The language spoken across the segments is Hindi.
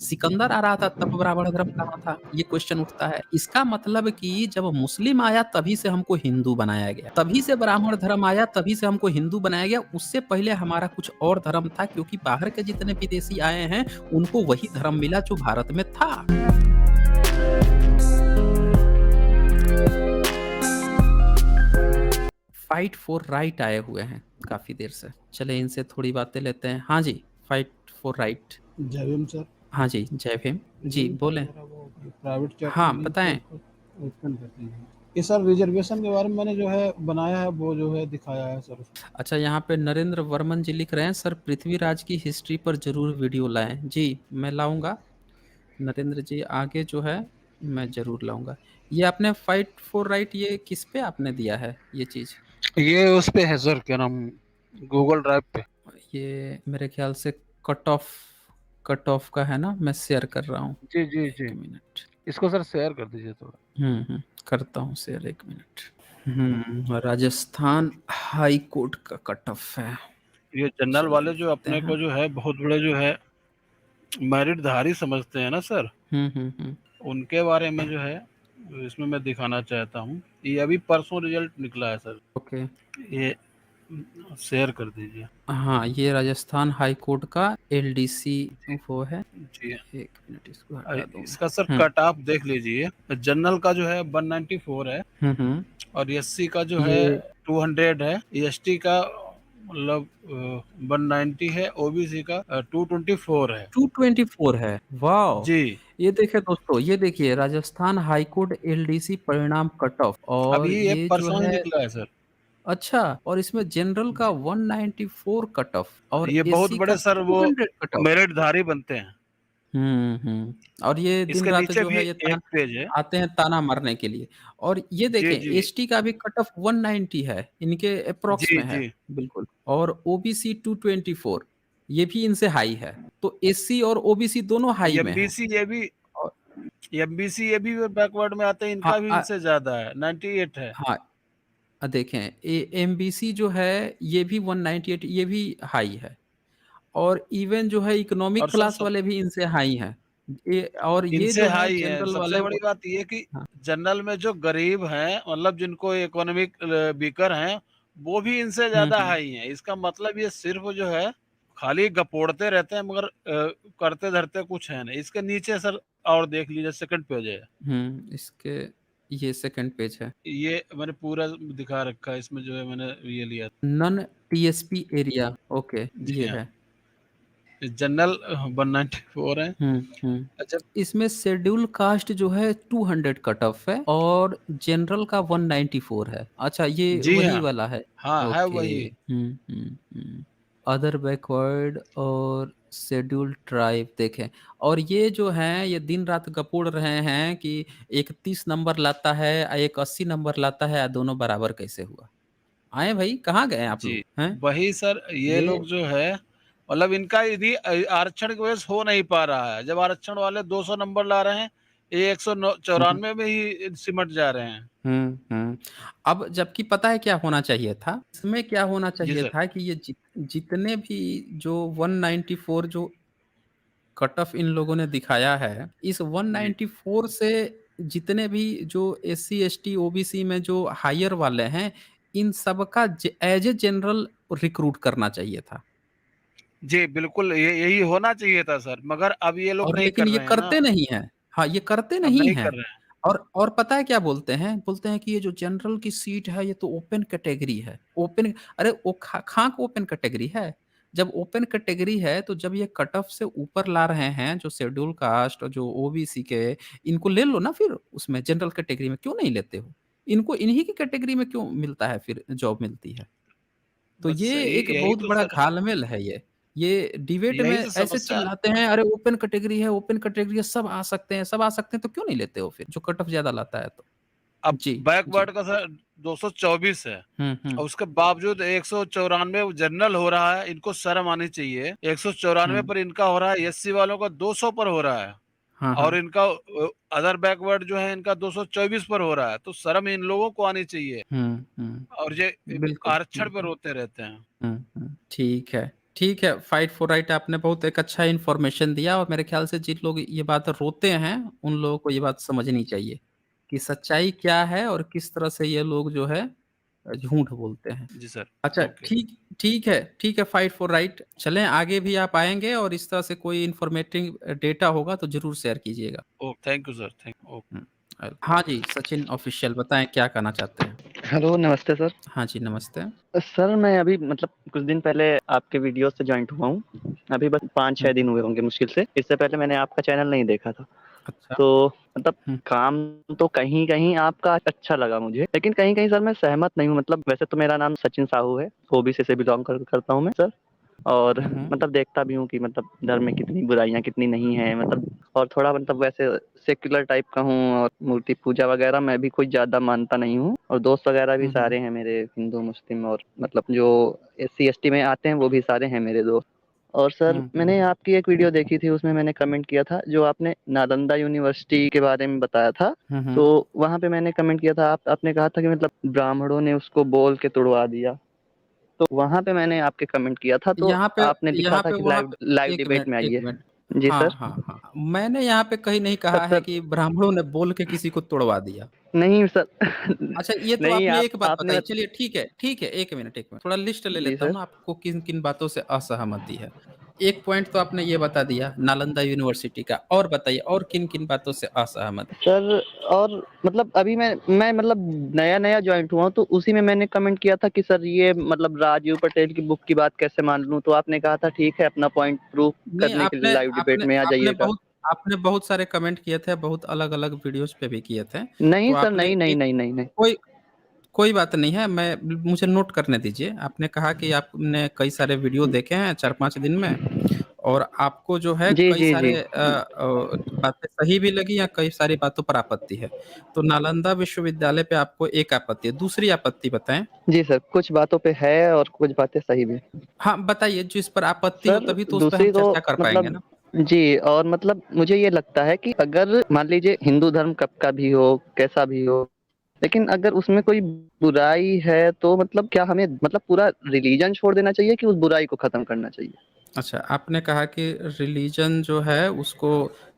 सिकंदर आ रहा था तब ब्राह्मण धर्म कहाँ था? ये क्वेश्चन उठता है। इसका मतलब कि जब मुस्लिम आया तभी से हमको हिंदू बनाया गया। तभी से ब्राह्मण धर्म आया, तभी से हमको हिंदू बनाया गया। उससे पहले हमारा कुछ और धर्म था क्योंकि बाहर के जितने विदेशी आए हैं, उनको वही धर्म मिला जो भारत में था। फाइट फॉर राइट आए हुए हैं काफ़ी देर से। चलिए इनसे थोड़ी बातें लेते हैं। हाँ जी, फाइट फॉर राइट। जय भीम सर। हाँ जी, जय भीम। जी, जी सर, बोलें। मेरा वो प्राइवेट चैट में हाँ, लिंक है, बताएँ। उसको ओपन करते हैं। ये सर रिजर्वेशन के बारे में मैंने जो है बनाया है, वो जो है दिखाया है सर उसमें। अच्छा, यहाँ पे नरेंद्र वर्मन जी लिख रहे हैं, सर पृथ्वीराज की हिस्ट्री पर ज़रूर वीडियो लाएँ। जी, मैं लाऊँगा। नरेंद्र जी आगे जो है, मैं ज़रूर लाऊँगा। ये आपने फाइट फॉर राइट ये किस पे आपने दिया है ये चीज़? ये उस पे है सर, क्या नाम, गूगल ड्राइव पे। ये मेरे ख़्याल से कट ऑफ का है ना? मैं शेयर कर रहा हूँ। जी जी जी, 1 मिनट। इसको सर शेयर कर दीजिए थोड़ा। करता हूँ share 1 minute. Rajasthan high court का कट ऑफ है। ये जनरल चलिए वाले जो देखते अपने हैं। को जो है बहुत बड़े जो है मेरिटधारी समझते हैं ना सर, हुँ। उनके बारे में जो है इसमें मैं दिखाना चाहता हूँ। ये अभी परसों रिजल्ट निकला है सर, ओके। ये शेयर कर दीजिए। हाँ, ये राजस्थान हाई कोर्ट का एलडीसी जी वो है। जी। 1 मिनट इसको हटा दूँ मैं। इसका सर कट ऑफ देख लीजिए। जनरल का जो है 194 है, हुँ। और एससी का जो है ये 200 है, एसटी का मतलब 190 है, ओबीसी का 224 है। 224 है। वॉव! जी, ये देखिए दोस्तों, ये देखिए राजस्थान हाई कोर्ट एलडीसी परिणाम कट ऑफ और अभी ये ये जो परसों ही है निकला है सर। अच्छा और इसमें जनरल का जी, 194 कट ऑफ और ये बहुत एससी का बड़े सर वो 200 कट ऑफ। मेरिटधारी बनते हैं। और ये इसके दिन-रात नीचे जो भी है ये एक पेज है। आते हैं ताना मारने के लिए। और ये जी देखें जी एसटी का भी कट ऑफ 190 है, इनके एप्रॉक्स जी में है, जी। बिल्कुल। और ओबीसी 224 ये भी इनसे हाई है। तो एससी और ओबीसी दोनों हाई में हैं। एमबीसी ये भी, और एमबीसी ये भी बैकवर्ड में आते हैं, हाँ इनका भी इनसे ज्यादा है, 98 है। हाँ, देखें एमबीसी जो है ये भी 198 ये भी हाई है। और इवन जो है और इकोनॉमिक सर क्लास वाले भी इनसे हाई हैं। ये और ये इनसे जो है हाई है। जनरल सबसे वाले बड़ी वो बात ये कि हाँ। जनरल में जो गरीब हैं, मतलब जिनको इकोनॉमिक वीकर हैं, वो भी इनसे ज्यादा हुँ। हाई हैं। इसका मतलब ये सिर्फ जो है खाली गपोड़ते रहते हैं, मगर करते धरते कुछ है नहीं। इसके नीचे सर और देख लीजिए, सेकंड पेज है। इसके ये सेकंड पेज है। ये मैंने पूरा दिखा रखा है, इसमें जो है मैंने ये लिया। नॉन टीएसपी एरिया ओके ये जी हाँ, है। जनरल 194 है। हुँ। अच्छा। इसमें शेड्यूल कास्ट जो है 200 कट ऑफ है और जनरल का 194 है। अच्छा ये जी वही हाँ, वाला है। हाँ है ओके। वही। हुँ। अदर बैकवर्ड और शेड्यूल्ड ट्राइब देखें और ये जो हैं ये दिन-रात गपोड़ रहे हैं कि एक 30 नंबर लाता है, एक 80 नंबर लाता है, दोनों बराबर कैसे हुआ? आएँ भई, कहाँ गए आप जी, लोग? हैं? वही सर, ये ये लोग जो है मतलब इनका यदि आरक्षण की वजह से हो नहीं पा रहा है। जब आरक्षण वाले 200 नंबर ला रहे हैं, ये 109 हुँ। 94 में ही सिमट जा रहे हैं। हुँ। अब जबकि पता है क्या होना चाहिए था? इसमें क्या होना जी चाहिए सर। था कि ये जितने भी जो 194 जो कट ऑफ इन लोगों ने दिखाया है, इस जी। 194 से जितने भी जो एससी, एसटी, ओबीसी में जो हायर वाले हैं, इन सबका एज ए जनरल रिक्रूट करना चाहिए था। जी, बिल्कुल ये यही होना चाहिए था सर, मगर अब ये लोग और नहीं लेकिन कर ये रहे हैं ना, करते नहीं हैं। हाँ, ये करते अब नहीं नहीं हैं। कर रहे हैं। और पता है क्या बोलते हैं? बोलते हैं कि ये जो जनरल की सीट है, ये तो ओपन कैटेगरी है। ओपन अरे वो खाक ओपन कैटेगरी है। जब ओपन कैटेगरी है, तो जब ये कट ऑफ से ऊपर ला रहे हैं, जो शेड्यूल कास्ट और जो ओबीसी के, इनको ले लो ना फिर उसमें जनरल कैटेगरी में, क्यों नहीं लेते हो? इनको इन्हीं की कैटेगरी में क्यों मिलता है फिर जॉब मिलती है? तो बस ये यही एक यही बहुत तो बड़ा सर, घालमेल है ये। ये डिबेट में यही तो ऐसे समस्या। चिल्लाते हैं, "अरे ओपन कैटेगरी है, सब आ सकते हैं।" तो क्यों नहीं लेते हो फिर, जो कट ऑफ ज़्यादा लाता है तो? अब जी, जी। बैकवर्ड का सर 224 है, हुँ। और उसके बावजूद 194 जनरल हो रहा है। इनको शर्म आनी चाहिए। 194 हुँ। पर इनका हो रहा है, एससी वालों का 200 पर हो रहा है, और हाँ। इनका अदर बैकवर्ड जो है इनका 224 पर हो रहा है। तो शर्म इन लोगों को आनी चाहिए, हुँ। और ये बिल्कुल, आरक्षण पे बिल्कुल। रोते रहते हैं। ठीक है। ठीक है, फाइट फॉर राइट आपने बहुत एक अच्छा इन्फॉर्मेशन दिया और मेरे ख्याल से जिन लोग ये बात रोते हैं, उन लोगों को ये बात समझनी चाहिए कि सच्चाई क्या है और किस तरह से ये लोग जो है झूठ बोलते हैं। जी सर, अच्छा ओके। ठीक है फाइट फॉर राइट। चलें आगे भी आप आएँगे और इस तरह से कोई इन्फॉर्मेटिव डेटा होगा तो ज़रूर शेयर कीजिएगा। Thank you sir, thank okay. हुँ, हाँ जी, सचिन ऑफ़िशियल बताएँ क्या कहना चाहते हैं? हेलो, नमस्ते सर। हाँ जी, नमस्ते। सर मैं अभी मतलब कुछ दिन पहले आपके वीडियो से जॉइंट हुआ हूँ। अभी बस 5-6 हुँ, दिन हुए होंगे मुश्किल से। इससे पहले मैंने आपका चैनल नहीं देखा था। अच्छा। तो मतलब हुँ, काम तो कहीं-कहीं आपका अच्छा लगा मुझे, लेकिन कहीं-कहीं सर मैं सहमत नहीं हूँ। मतलब वैसे तो मेरा नाम सचिन साहू है, ओबीसी से बिलॉन्ग करता हूँ मैं सर। और हुँ, हुँ, मतलब देखता भी हूँ कि मतलब धर्म में कितनी बुराइयाँ कितनी नहीं हैं मतलब, और थोड़ा मतलब वैसे सेक्युलर टाइप का हूँ और मूर्ति पूजा वगैरह मैं भी कोई ज़्यादा मानता नहीं हूँ, और दोस्त वगैरह भी हुँ, हुँ, सारे हैं मेरे हिंदू, मुस्लिम और मतलब जो एससी एसटी में आते हैं वो भी सारे हैं मेरे दोस्त। और सर हुँ, हुँ, मैंने आपकी एक वीडियो देखी थी, उसमें मैंने कमेंट किया था जो आपने नालंदा यूनिवर्सिटी के बारे में बताया था। हुँ, हुँ। तो वहाँ पे मैंने कमेंट किया था, आपने कहा था कि मतलब ब्राह्मणों ने उसको बोल के तुड़वा दिया। तो वहाँ पे मैंने आपके कमेंट किया था, तो आपने लिखा यहाँ था पे कि वहाँ लाइव पे लाइव 1 डिबेट मिनट, में 1 आइए। मिनट। जी हाँ, सर। हाँ, हाँ। मैंने यहाँ पे कहीं नहीं पर कहा है सर कि ब्राह्मणों ने बोल के किसी को तुड़वा दिया। नहीं सर अच्छा ये तो नहीं आपने आप एक बात आपने बताई, चलिए ठीक है, 1 मिनट, 1 मिनट। थोड़ा लिस्ट ले जी लेता सर। हूँ आपको किन-किन बातों से असहमति है। एक पॉइंट तो आपने ये बता दिया नालंदा यूनिवर्सिटी का, और बताइए और किन-किन बातों से असहमत? सर और मतलब अभी मैं मतलब नया-नया जॉइंट हुआ हूँ, तो उसी में मैंने कमेंट किया था कि सर ये मतलब राजीव पटेल की बुक की बात कैसे मान लूँ? तो आपने कहा था ठीक है, अपना पॉइंट प्रूव नहीं करने के लिए आपने लाइव डिबेट आपने में आ आपने जाइएगा। बहुत आपने बहुत सारे कमेंट किए थे, बहुत अलग-अलग वीडियोज़ पे भी किए थे। तो नहीं सर, आपने नहीं, नहीं, एक नहीं, नहीं, नहीं। कोई कोई बात नहीं है, मैं मुझे नोट करने दीजिए। आपने कहा कि आपने कई सारे वीडियो देखे हैं 4-5 दिन में और आपको जो है जी, कई जी, सारे जी। बातें सही भी लगी या कई सारी बातों पर आपत्ति है। तो नालंदा विश्वविद्यालय पे आपको एक आपत्ति है, दूसरी आपत्ति बताएँ? जी सर, कुछ बातों पे है और कुछ बातें सही भी। हाँ, बताइए जिस पर आपत्ति हो सर तभी तो उस पे हम दूसरी तो चर्चा कर पाएँगे मतलब ना। जी, और मतलब मुझे ये लगता है कि अगर मान लीजिए हिंदू धर्म कब का भी हो, कैसा भी हो, लेकिन अगर उसमें कोई बुराई है तो मतलब क्या हमें मतलब पूरा रिलीजन छोड़ देना चाहिए कि उस बुराई को खत्म करना चाहिए? अच्छा, आपने कहा कि रिलीजन जो है उसको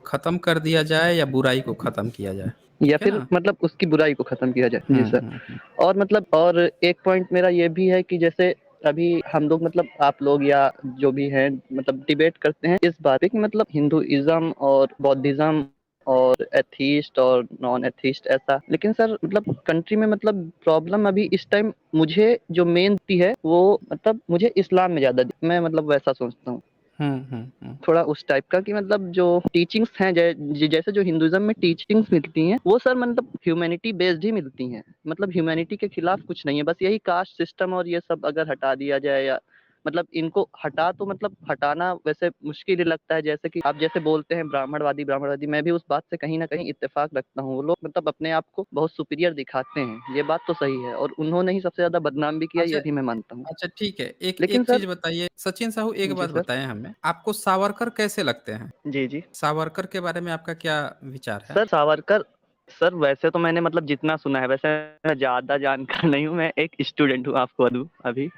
ख़त्म कर दिया जाए या बुराई को ख़त्म किया जाए, या ठीक है फिर ना? मतलब उसकी बुराई को खत्म किया जाए? जी हुँ, सर। हुँ, हुँ। और मतलब और एक पॉइंट मेरा ये भी है कि जैसे अभी हम लोग मतलब आप लोग या जो भी हैं मतलब डिबेट करते हैं इस बात पे कि मतलब हिंदुइज़्म और बौद्धिज़्म और एथीस्ट और नॉन एथीस्ट ऐसा। लेकिन सर मतलब कंट्री में मतलब प्रॉब्लम अभी इस टाइम मुझे जो मेन दिखती है वो मतलब मुझे इस्लाम में ज़्यादा मैं मतलब वैसा सोचता हूँ। हुँ, हुँ, हुँ। थोड़ा उस टाइप का कि मतलब जो टीचिंग्स हैं जैसे जो हिंदुइज़्म में टीचिंग्स मिलती हैं, वो सर मतलब ह्यूमैनिटी बेस्ड ही मिलती हैं। मतलब ह्यूमैनिटी के खिलाफ कुछ नहीं है, बस यही कास्ट सिस्टम और ये सब अगर हटा दिया जाए या मतलब इनको हटा तो मतलब हटाना वैसे मुश्किल ही लगता है। जैसे कि आप जैसे बोलते हैं ब्राह्मणवादी, मैं भी उस बात से कहीं न कहीं इत्तेफ़ाक रखता हूँ। वो लोग मतलब अपने आप को बहुत सुपीरियर दिखाते हैं, ये बात तो सही है और उन्होंने ही सबसे ज़्यादा बदनाम भी किया, अच्छा ये भी मैं मानता हूँ। अच्छा ठीक है, एक लेकिन एक सर चीज़ बताइए सचिन साहू एक जी बात सर। बताएँ हमें, आपको सावरकर कैसे लगते हैं? जी, जी। सावरकर के बारे में आपका क्या विचार है? सर सावरकर सर वैसे तो मैंने मतलब जितना सुना है, वैसे मैं ज़्यादा जानकार नहीं हूँ, मैं एक स्टूडेंट हूँ आपको बता दूँ अभी।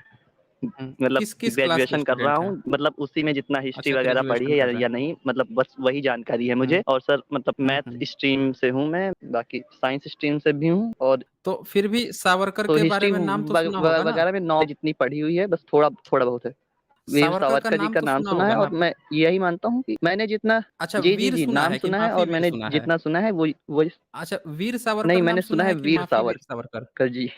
हुँ, मतलब किस क्लास के ग्रेजुएशन कर रहा स्टूडेंट हैं? हूँ, मतलब उसी में जितना हिस्ट्री अच्छा वगैरह पढ़ी ग्रेजुएशन है कर रहे या हैं। नहीं, मतलब बस वही जानकारी है हुँ, मुझे। और सर मतलब हुँ, मैथ हुँ। स्ट्रीम से हूँ मैं, बाकी साइंस स्ट्रीम से भी हूँ। और तो फिर भी सावरकर तो के बारे हिस्ट्री में नाम तो सुना होगा ना? वगैरह में नॉलेज जितनी पढ़ी हुई है, बस थोड़ा थोड़ा बहुत है। वीर सावरकर का सावरकर जी नाम का तो नाम सुना सुना है होगा ना और मैं आपने? यही मानता हूँ कि मैंने जितना अच्छा जी, जी, वीर जी, सुना नाम है कि सुना है माफ़ी और वीर मैंने सुना है? जितना सुना है वही अच्छा वीर सावरकर नहीं, नाम मैंने सुना सुना है है कि वीर माफ़ी वीर सावरकर? सावरकर जी।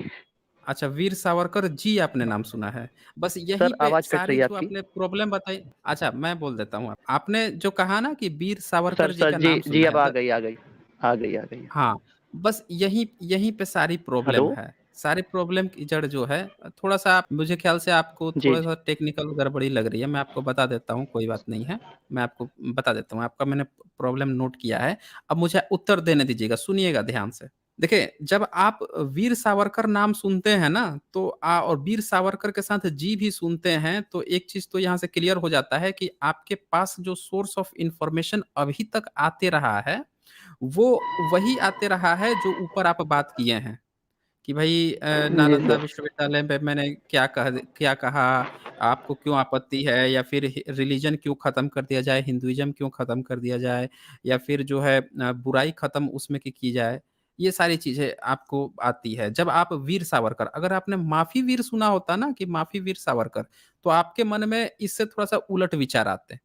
अच्छा वीर सावरकर जी आपने नाम सुना है। बस यहीं सर पे आवाज़ कट रही सारी है जो आपकी। आपने प्रॉब्लम बताई अच्छा मैं बोल देता हूँ। आपने जो कहा ना कि वीर सावरकर जी सर का जी, नाम जी सुना है अब आ गई। हाँ, बस यहीं यहीं पे सारी प्रॉब्लम हेलो? है। सारी प्रॉब्लम की जड़ जो है थोड़ा-सा आप मुझे ख़्याल से आपको जी, जी। थोड़ा-सा टेक्निकल गड़बड़ी लग रही है। मैं आपको बता देता हूँ, कोई बात नहीं है। मैं आपको बता देता हूँ। आपका मैंने प्रॉब्लम नोट किया है। अब मुझे उत्तर देने दीजिएगा, सुनिएगा ध्यान से। देखिए, जब आप वीर सावरकर नाम सुनते हैं ना, तो और वीर सावरकर के साथ जी भी सुनते हैं, तो एक चीज़ तो यहाँ से क्लियर हो जाता है कि आपके पास जो सोर्स ऑफ इन्फॉर्मेशन अभी तक आते रहा है, वो वही आते रहा है जो ऊपर आप बात किए हैं। कि भई जी नालंदा सर। विश्वविद्यालय पे मैंने क्या कहा, आपको क्यों आपत्ति है, या फिर रिलीजन क्यों खत्म कर दिया जाए, हिंदुइज्म क्यों खत्म कर दिया जाए, या फिर जो है बुराई खत्म उसमें की जाए। ये सारी चीज़ें आपको आती है। जब आप वीर सावरकर, अगर आपने माफ़ी वीर सुना होता ना कि माफ़ी वीर सावरकर, तो आपके मन में इससे थोड़ा-सा उलट विचार आते।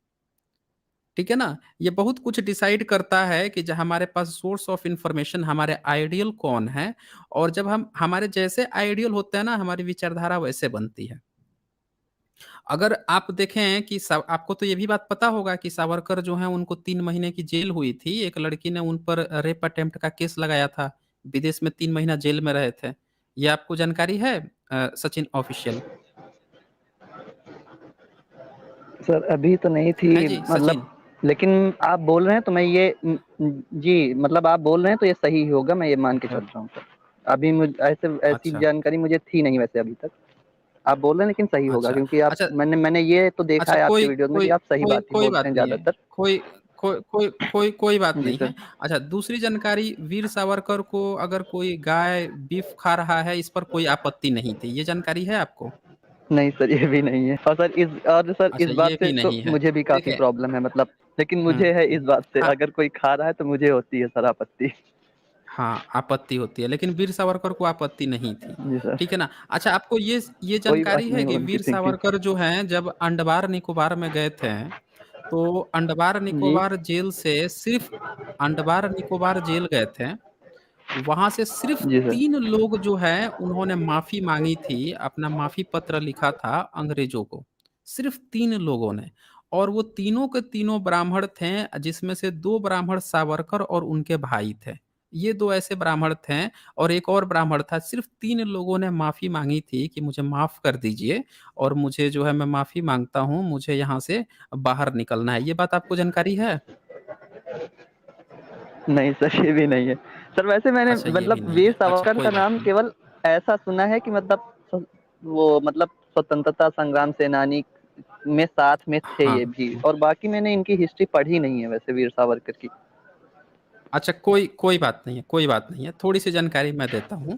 ठीक है ना? ये बहुत कुछ डिसाइड करता है कि ज हमारे पास सोर्स ऑफ इन्फॉर्मेशन, हमारे आइडियल कौन है, और जब हम हमारे जैसे आइडियल होते हैं ना, हमारी विचारधारा वैसे बनती है। अगर आप देखें कि आपको तो ये भी बात पता होगा कि सावरकर जो हैं उनको 3 महीने की जेल हुई थी। एक लड़की ने उन पर रेप अटेम्प्ट का केस लगाया था। विदेश में 3 महीना जेल में रहे थे। ये आपको जानकारी है सचिन ऑफिशियल? सर अभी तो नहीं हैं थी जी, मतलब, सचिन? लेकिन आप बोल रहे हैं तो मैं ये जी, मतलब आप बोल रहे हैं तो ये सही होगा, मैं ये मान के चल रहा हूँ सर। अभी ऐसी अच्छा, जानकारी मुझे थी नहीं वैसे अभी तक। आप बोल रहे हैं लेकिन सही होगा, अच्छा। क्योंकि आप अच्छा मैंने ये तो देखा अच्छा, है आपके कोई वीडियोज़ में कि कोई आप सही कोई बात ही कोई बोलते बात हैं नहीं है। ज़्यादातर। कोई बात जी नहीं सर। है। अच्छा, दूसरी जानकारी, वीर सावरकर को अगर कोई गाय बीफ खा रहा है, इस पर कोई आपत्ति नहीं थी। ये जानकारी है आपको? नहीं सर, ये भी नहीं है। और सर इस अच्छा, बात ये से भी तो नहीं है। मुझे भी काफ़ी देखिए, प्रॉब्लम है मतलब, लेकिन हुँ, मुझे है इस बात से, हाँ, अगर कोई खा रहा है तो मुझे होती है सर आपत्ति। हाँ, आपत्ति होती है, लेकिन वीर सावरकर को आपत्ति नहीं थी। जी सर। ठीक है ना? अच्छा, आपको ये कोई जानकारी बात है नहीं, कि उनकी वीर थिंकिंग। सावरकर जो हैं जब अंडमान निकोबार में गए थे, तो अंडमान जी। निकोबार जेल से सिर्फ़ अंडमान निकोबार जेल गए थे। वहाँ से सिर्फ़ जी सर। 3 लोग जो हैं उन्होंने माफ़ी माँगी थी, अपना माफ़ी पत्र लिखा था अंग्रेज़ों को, सिर्फ़ 3 लोगों ने, और वो तीनों के तीनों ब्राह्मण थे, जिसमें से 2 ब्राह्मण सावरकर और उनके भाई थे। ये 2 ऐसे ब्राह्मण थे, और एक और ब्राह्मण था, सिर्फ़ 3 लोगों ने माफ़ी माँगी थी कि मुझे माफ़ कर दीजिए, और मुझे जो है मैं माफ़ी माँगता हूँ, मुझे यहाँ से बाहर निकलना है। ये बात आपको जानकारी है? नहीं सर, ये भी नहीं है। सर वैसे मैंने अच्छा, ये भी मतलब नहीं वीर है। अच्छा, सावरकर कोई का बात नाम नहीं। केवल ऐसा सुना है कि मतलब वो मतलब स्वतंत्रता संग्राम सेनानी में साथ में थे हाँ। ये भी, और बाकी मैंने इनकी हिस्ट्री पढ़ी नहीं है वैसे वीर सावरकर की। अच्छा, कोई बात नहीं है, कोई बात नहीं है, थोड़ी-सी जानकारी मैं देता हूँ।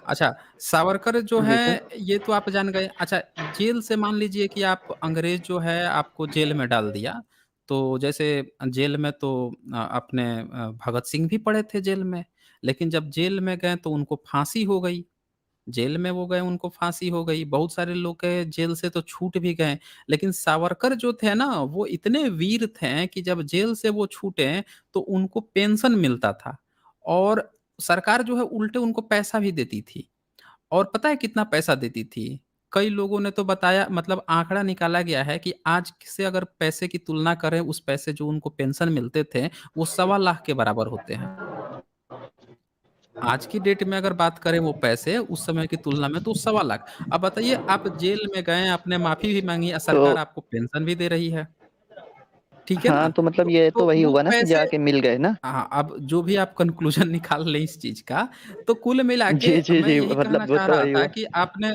अच्छा, सावरकर जो जी हैं, सर। ये तो आप जान गए। अच्छा, जेल से मान लीजिए कि आप अंग्रेज़ जो है आपको जेल में डाल दिया, तो जैसे जेल में तो अपने भगत सिंह भी पड़े थे जेल में, लेकिन जब जेल में गए तो उनको फांसी हो गई। जेल में वो गए, उनको फांसी हो गई। बहुत सारे लोग के जेल से तो छूट भी गए, लेकिन सावरकर जो थे ना, वो इतने वीर थे कि जब जेल से वो छूटे, तो उनको पेंशन मिलता था, और सरकार जो है उल्टे उनको पैसा भी देती थी। और पता है कितना पैसा देती थी? कई लोगों ने तो बताया, मतलब आंकड़ा निकाला गया है कि आज से अगर पैसे की तुलना करें, उस पैसे जो उनको पेंशन मिलते थे, वो सवा लाख के बराबर होते हैं। आज की डेट में अगर बात करें वो पैसे, उस समय की तुलना में तो सवा लाख। अब बताइए, आप जेल में गए, आपने माफ़ी भी माँगी, तो सरकार आपको पेंशन भी दे रही है। ठीक है हाँ, ना? तो मतलब ये तो वही वो हुआ ना कि पैसे, जाके मिल गए ना? हाँ, अब जो भी आप कन्क्लूज़न निकाल लें इस चीज़ का, तो कुल मिला के जी, जी, मैं जी, यही कहना मतलब वो चाह तो रहा वही था हुआ। कि आपने,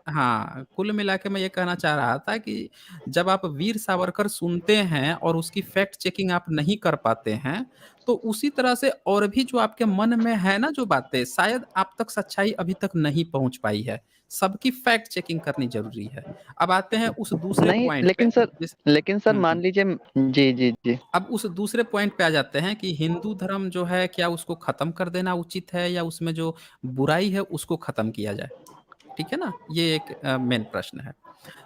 हाँ, कुल मिला के मैं ये कहना चाह रहा था कि जब आप वीर सावरकर सुनते हैं और उसकी फैक्ट चेकिंग आप नहीं कर पाते हैं, तो उसी तरह से और भी जो आपके मन में है ना जो बातें, शायद आप तक सच्चाई अभी तक नहीं पहुँच पाई है। सबकी फैक्ट चेकिंग करनी ज़रूरी है। अब आते हैं उस दूसरे नहीं, पॉइंट पे, जिस लेकिन सर हुँ, मान हुँ। लीजिए जी, जी, जी। अब उस दूसरे पॉइंट पे आ जाते हैं कि हिंदू धर्म जो है, क्या उसको खत्म कर देना उचित है, या उसमें जो बुराई है उसको खत्म किया जाए? ठीक है ना? ये एक मेन प्रश्न है।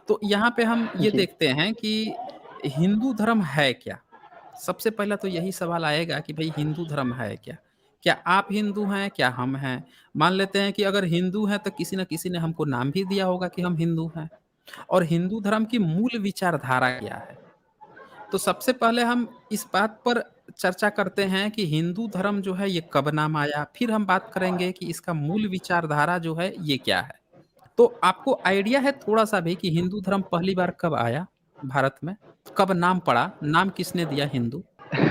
तो यहाँ पे हम ये जी। देखते हैं कि हिंदू धर्म है क्या? सबसे पहला तो यही सवाल आएगा कि भई हिंदू धर्म है क्या? क्या आप हिंदू हैं? क्या हम हैं? मान लेते हैं कि अगर हिंदू हैं तो किसी न किसी ने हमको नाम भी दिया होगा कि हम हिंदू हैं। और हिंदू धर्म की मूल विचारधारा क्या है? तो सबसे पहले हम इस बात पर चर्चा करते हैं कि हिंदू धर्म जो है ये कब नाम आया? फिर हम बात करेंगे कि इसका मूल विचारधारा जो है ये क्या है? तो आपको आइडिया है थोड़ा-सा भी कि हिंदू धर्म पहली बार कब आया भारत में? कब नाम पड़ा? नाम किसने दिया हिंदू?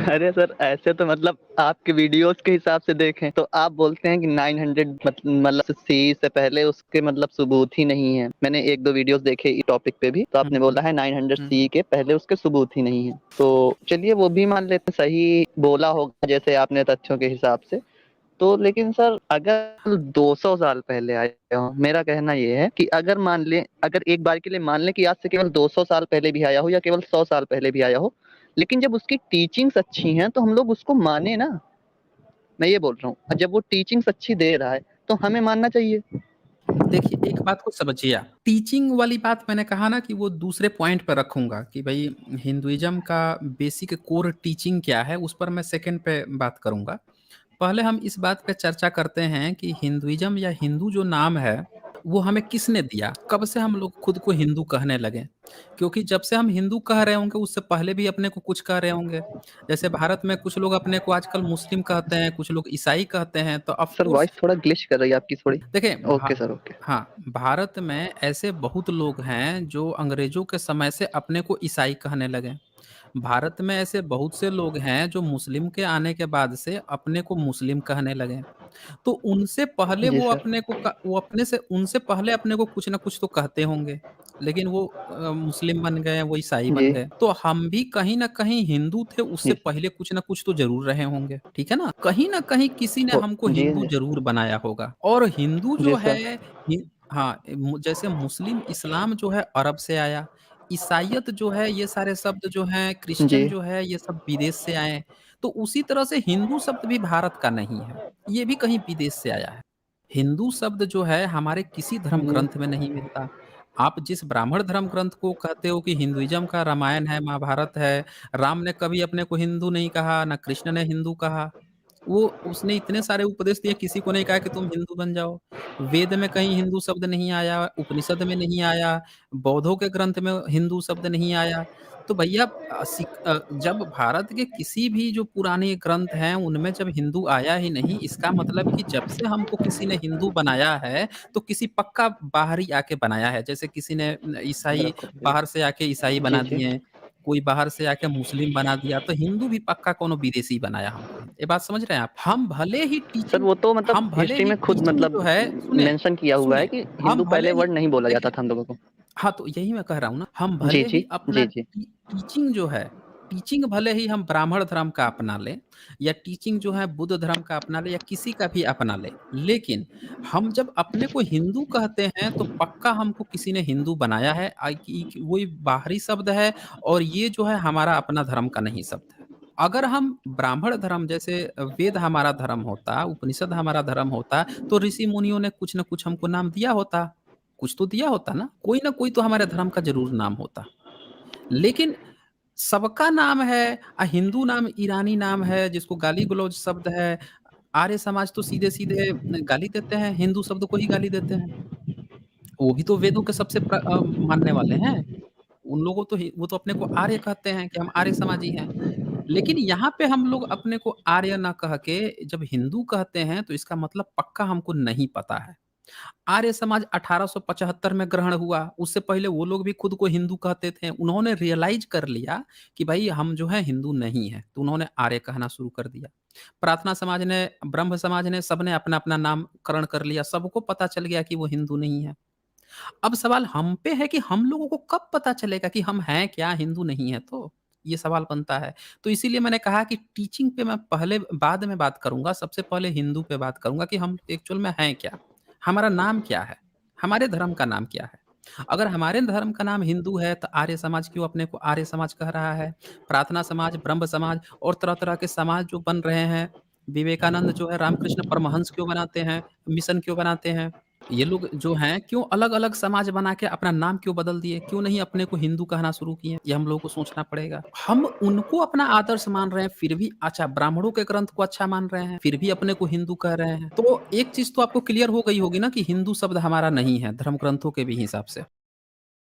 अरे सर, ऐसे तो मतलब आपके वीडियोज़ के हिसाब से देखें तो आप बोलते हैं कि 900 मतलब सीई से पहले उसके मतलब सबूत ही नहीं है। मैंने 1-2 वीडियोज़ देखे इस टॉपिक पे भी, तो हुँ, आपने हुँ, बोला है 900 हुँ। सीई के पहले उसके सबूत ही नहीं है। तो चलिए वो भी मान लेते हैं, सही बोला होगा जैसे आपने तथ्यों के हिसाब से। तो लेकिन सर अगर 200 साल पहले आए हो, मेरा कहना ये है कि अगर एक बार के लिए मान लें कि आज से केवल 200 साल पहले भी आया हो या केवल 100 साल पहले भी आया हो, लेकिन जब उसकी टीचिंग्स अच्छी हैं तो हम लोग उसको माने ना। मैं ये बोल रहा हूँ, जब वो टीचिंग्स अच्छी दे रहा है तो हमें मानना चाहिए। देखिए, एक बात को समझिए आप, टीचिंग वाली बात मैंने कहा ना कि वो दूसरे पॉइंट पे रखूँगा कि भई हिंदुइज़्म का बेसिक कोर टीचिंग क्या है, उस पर मैं सेकंड पे बात करूँगा। पहले हम इस बात पे चर्चा करते हैं कि हिंदुइज़्म या हिंदू जो नाम है, वो हमें किसने दिया? कब से हम लोग खुद को हिंदू कहने लगे? क्योंकि जब से हम हिंदू कह रहे होंगे, उससे पहले भी अपने को कुछ कह रहे होंगे। जैसे भारत में कुछ लोग अपने को आजकल मुस्लिम कहते हैं, कुछ लोग ईसाई कहते हैं, तो ऑफ सर कोर्स वॉइस थोड़ा ग्लिच कर रही है आपकी थोड़ी। देखिए ओके सर, ओके। हाँ, भारत में ऐसे बहुत लोग हैं जो अंग्रेज़ों के समय से अपने को ईसाई कहने लगे। भारत में ऐसे बहुत से लोग हैं जो मुस्लिम के आने के बाद से अपने को मुस्लिम कहने लगे। तो उनसे पहले जी वो सर। अपने को क वो अपने से उनसे पहले अपने को कुछ न कुछ तो कहते होंगे। लेकिन वो मुस्लिम बन गए, वो ईसाई बन जी, गए। तो हम भी कहीं न कहीं हिंदू थे, उससे जी, पहले कुछ न कुछ तो ज़रूर रहे होंगे, ठीक है ना? कहीं न कहीं किसी ने हो हमको जी, हिंदू जी, ज़रूर बनाया होगा और हिंदू जो जी है सर। हि हाँ, जैसे मुस्लिम इस्लाम जो है अरब से आया, ईसाइयत जो है ये सारे शब्द जो हैं, क्रिश्चियन जी, जो है ये सब विदेश से आए। तो उसी तरह से हिंदू शब्द भी भारत का नहीं है, ये भी कहीं विदेश से आया है। हिंदू शब्द जो है हमारे किसी धर्म जी, ग्रंथ में नहीं मिलता। आप जिस ब्राह्मण धर्म ग्रंथ को कहते हो कि हिंदुइज़्म का रामायण है, महाभारत है, राम ने कभी अपने को हिंदू नहीं कहा, ना कृष्ण ने हिंदू कहा। वो उसने इतने सारे उपदेश दिए, किसी को नहीं कहा कि तुम हिंदू बन जाओ। वेद में कहीं हिंदू शब्द नहीं आया, उपनिषद में नहीं आया, बौद्धों के ग्रंथ में हिंदू शब्द नहीं आया। तो भैया जब भारत के किसी भी जो पुराने ग्रंथ हैं, उनमें जब हिंदू आया ही नहीं, इसका मतलब कि जब से हमको किसी ने हिंदू बनाया है, तो किसी पक्का बाहरी आके बनाया है। जैसे किसी ने ईसाई बिल्कुल, जी। बाहर से आके ईसाई जी, बना जी। दिए, कोई बाहर से आके मुस्लिम बना दिया, तो हिंदू भी पक्का कोनो विदेशी बनाया हमको। ये बात समझ रहे हैं आप? सर वो तो मतलब हम भले हिस्ट्री ही में खुद टीचिंग मतलब जो है सुने, मेंशन किया हुआ है सुने, कि हम हिंदू भले पहले ही वर्ड नहीं बोला जाता देखिए था हम लोगों को। हाँ, तो यही मैं कह रहा हूँ ना, हम जी, भले जी। ही अपना जी, जी। टीचिंग जो है, टीचिंग भले ही हम ब्राह्मण धर्म का अपना लें या टीचिंग जो है बुद्ध धर्म का अपना लें या किसी का भी अपना लें, लेकिन हम जब अपने को हिंदू कहते हैं तो पक्का हमको किसी ने हिंदू बनाया है कि वही बाहरी शब्द है और ये जो है हमारा अपना धर्म का नहीं शब्द है। अगर हम ब्राह्मण धर्म जैसे वेद हमारा धर्म होता, उपनिषद हमारा धर्म होता, तो ऋषि मुनियों ने कुछ न कुछ हमको नाम दिया होता। कुछ तो दिया होता ना, कोई ना कोई तो हमारे धर्म का ज़रूर नाम होता। लेकिन सबका नाम है हिंदू नाम ईरानी नाम है जिसको गाली-गलौज शब्द है। आर्य समाज तो सीधे-सीधे गाली देते हैं, हिंदू शब्द को ही गाली देते हैं। वो भी तो वेदों के सबसे मानने वाले हैं। उन लोगों तो वो तो अपने को आर्य कहते हैं कि हम आर्य समाजी हैं। लेकिन यहाँ पे हम लोग अपने को आर्य ना कह के जब हिंदू कहते हैं तो इसका मतलब पक्का हमको नहीं पता है। आर्य समाज 1875 में ग्रहण हुआ, उससे पहले वो लोग भी खुद को हिंदू कहते थे। उन्होंने रियलाइज़ कर लिया कि भाई हम जो है हिंदू नहीं हैं, तो उन्होंने आर्य कहना शुरू कर दिया। प्रार्थना समाज ने, ब्रह्म समाज ने, सबने अपना-अपना नामकरण कर लिया, सबको पता चल गया कि वो हिंदू नहीं है। अब सवाल हम पे है कि हम लोगों को कब पता चलेगा कि हम हैं क्या, हिंदू नहीं हैं तो? ये सवाल बनता है। तो इसीलिए मैंने कहा कि टीचिंग पे मैं पहले बाद में बात करूँगा, सबसे पहले हिंदू पे बात करूँगा कि हम एक्चुअल में हैं क्या? हमारा नाम क्या है? हमारे धर्म का नाम क्या है? अगर हमारे धर्म का नाम हिंदू है, तो आर्य समाज क्यों अपने को आर्य समाज कह रहा है? प्रार्थना समाज, ब्रह्म समाज और तरह-तरह के समाज जो बन रहे हैं, विवेकानंद जो है रामकृष्ण परमहंस क्यों बनाते हैं? मिशन क्यों बनाते हैं? ये लोग जो हैं क्यों अलग-अलग समाज बना के अपना नाम क्यों बदल दिए? क्यों नहीं अपने को हिंदू कहना शुरू किए? ये हम लोगों को सोचना पड़ेगा। हम उनको अपना आदर्श मान रहे हैं, फिर भी अच्छा ब्राह्मणों के ग्रंथ को अच्छा मान रहे हैं, फिर भी अपने को हिंदू कह रहे हैं। तो एक चीज़ तो आपको क्लियर हो गई होगी ना कि हिंदू शब्द हमारा नहीं है, धर्म ग्रंथों के भी हिसाब से।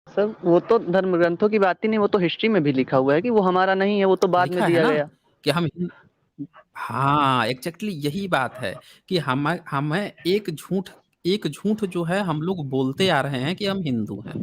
सर वो तो धर्म ग्रंथों की बात ही नहीं, वो तो हिस्ट्री में भी लिखा हुआ है कि वो हमारा नहीं है, वो तो बाद में लिखा है दिया ना गया। कि हम हाँ, एग्ज़ैक्टली यही बात है कि हमें हमें एक झूठ जो है हम लोग बोलते आ रहे हैं कि हम हिंदू हैं।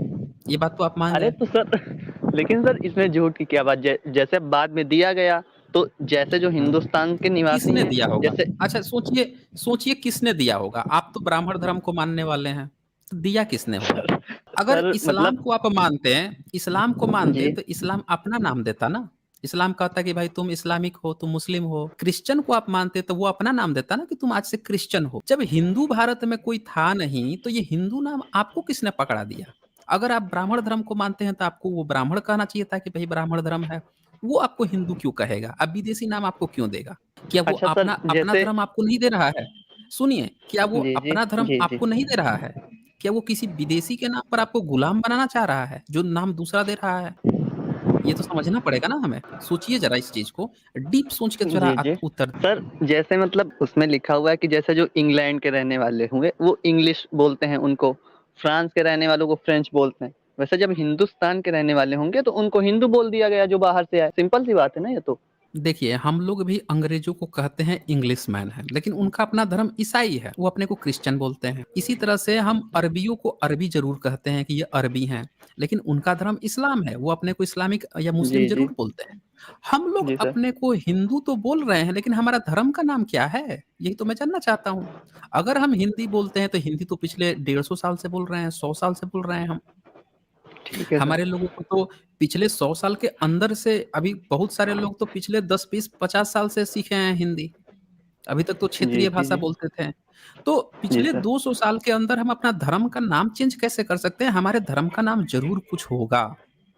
ये बात तो आप मान अरे गए। तो सर लेकिन सर इसमें झूठ की क्या बात, जैसे बाद में दिया गया, तो जैसे जो हिंदुस्तान के निवासी किसने हैं, दिया होगा? जैसे अच्छा सोचिए सोचिए किसने दिया होगा? आप तो ब्राह्मण धर्म को मानने वाले हैं, तो दिया किसने होगा? सर अगर सर इस्लाम मतलब को आप मानते हैं इस्लाम को जी, मानते तो इस्लाम अपना नाम देता ना। इस्लाम कहता है कि भाई तुम इस्लामिक हो, तुम मुस्लिम हो। क्रिश्चियन को आप मानते तो वो अपना नाम देता ना कि तुम आज से क्रिश्चियन हो। जब हिंदू भारत में कोई था नहीं तो ये हिंदू नाम आपको किसने पकड़ा दिया? अगर आप ब्राह्मण धर्म को मानते हैं तो आपको वो ब्राह्मण कहना चाहिए था कि भाई ब्राह्मण धर्म है। वो आपको हिंदू क्यों कहेगा? अब विदेशी नाम आपको क्यों देगा? क्या वो अच्छा सर, अपना अपना जैसे धर्म आपको नहीं दे रहा है? सुनिए, क्या वो जी, जी। अपना धर्म जी, जी। आपको नहीं दे रहा है? क्या वो किसी विदेशी के नाम पर आपको गुलाम बनाना चाह रहा है, जो नाम दूसरा दे रहा है? ये तो समझना पड़ेगा ना हमें। सोचिए ज़रा इस चीज़ को, डीप सोच के ज़रा जी, जी। उत्तर सर, जैसे मतलब उसमें लिखा हुआ है कि जैसे जो इंग्लैंड के रहने वाले हुए, वो इंग्लिश बोलते हैं उनको, फ्रांस के रहने वालों को फ्रेंच बोलते हैं। वैसे जब हिंदुस्तान के रहने वाले होंगे तो उनको हिंदू बोल दिया गया जो बाहर से आए। सिंपल सी बात है ना ये तो। देखिए, हम लोग भी अंग्रेज़ों को कहते हैं इंग्लिशमैन है, लेकिन उनका अपना धर्म ईसाई है, वो अपने को क्रिश्चियन बोलते हैं। इसी तरह से हम अरबियों को अरबी ज़रूर कहते हैं कि ये अरबी हैं, लेकिन उनका धर्म इस्लाम है, वो अपने को इस्लामिक या मुस्लिम जी, जी। ज़रूर बोलते हैं। हम लोग जी सर। अपने को हिंदू तो बोल रहे हैं, लेकिन हमारा धर्म का नाम क्या है? यही तो मैं जानना चाहता हूँ। अगर हम हिंदी बोलते हैं, तो हिंदी तो पिछले 150 साल से बोल रहे हैं, 100 साल से बोल रहे हैं हम। ठीक है सर। हमारे लोगों को तो पिछले 100 साल के अंदर से अभी बहुत सारे लोग तो पिछले 10, 20, 50 साल से सीखे हैं हिंदी। अभी तक तो जी, क्षेत्रीय जी, भाषा जी। बोलते थे। तो जी पिछले सर। 200 साल के अंदर हम अपना धर्म का नाम चेंज कैसे कर सकते हैं? हमारे धर्म का नाम ज़रूर कुछ होगा।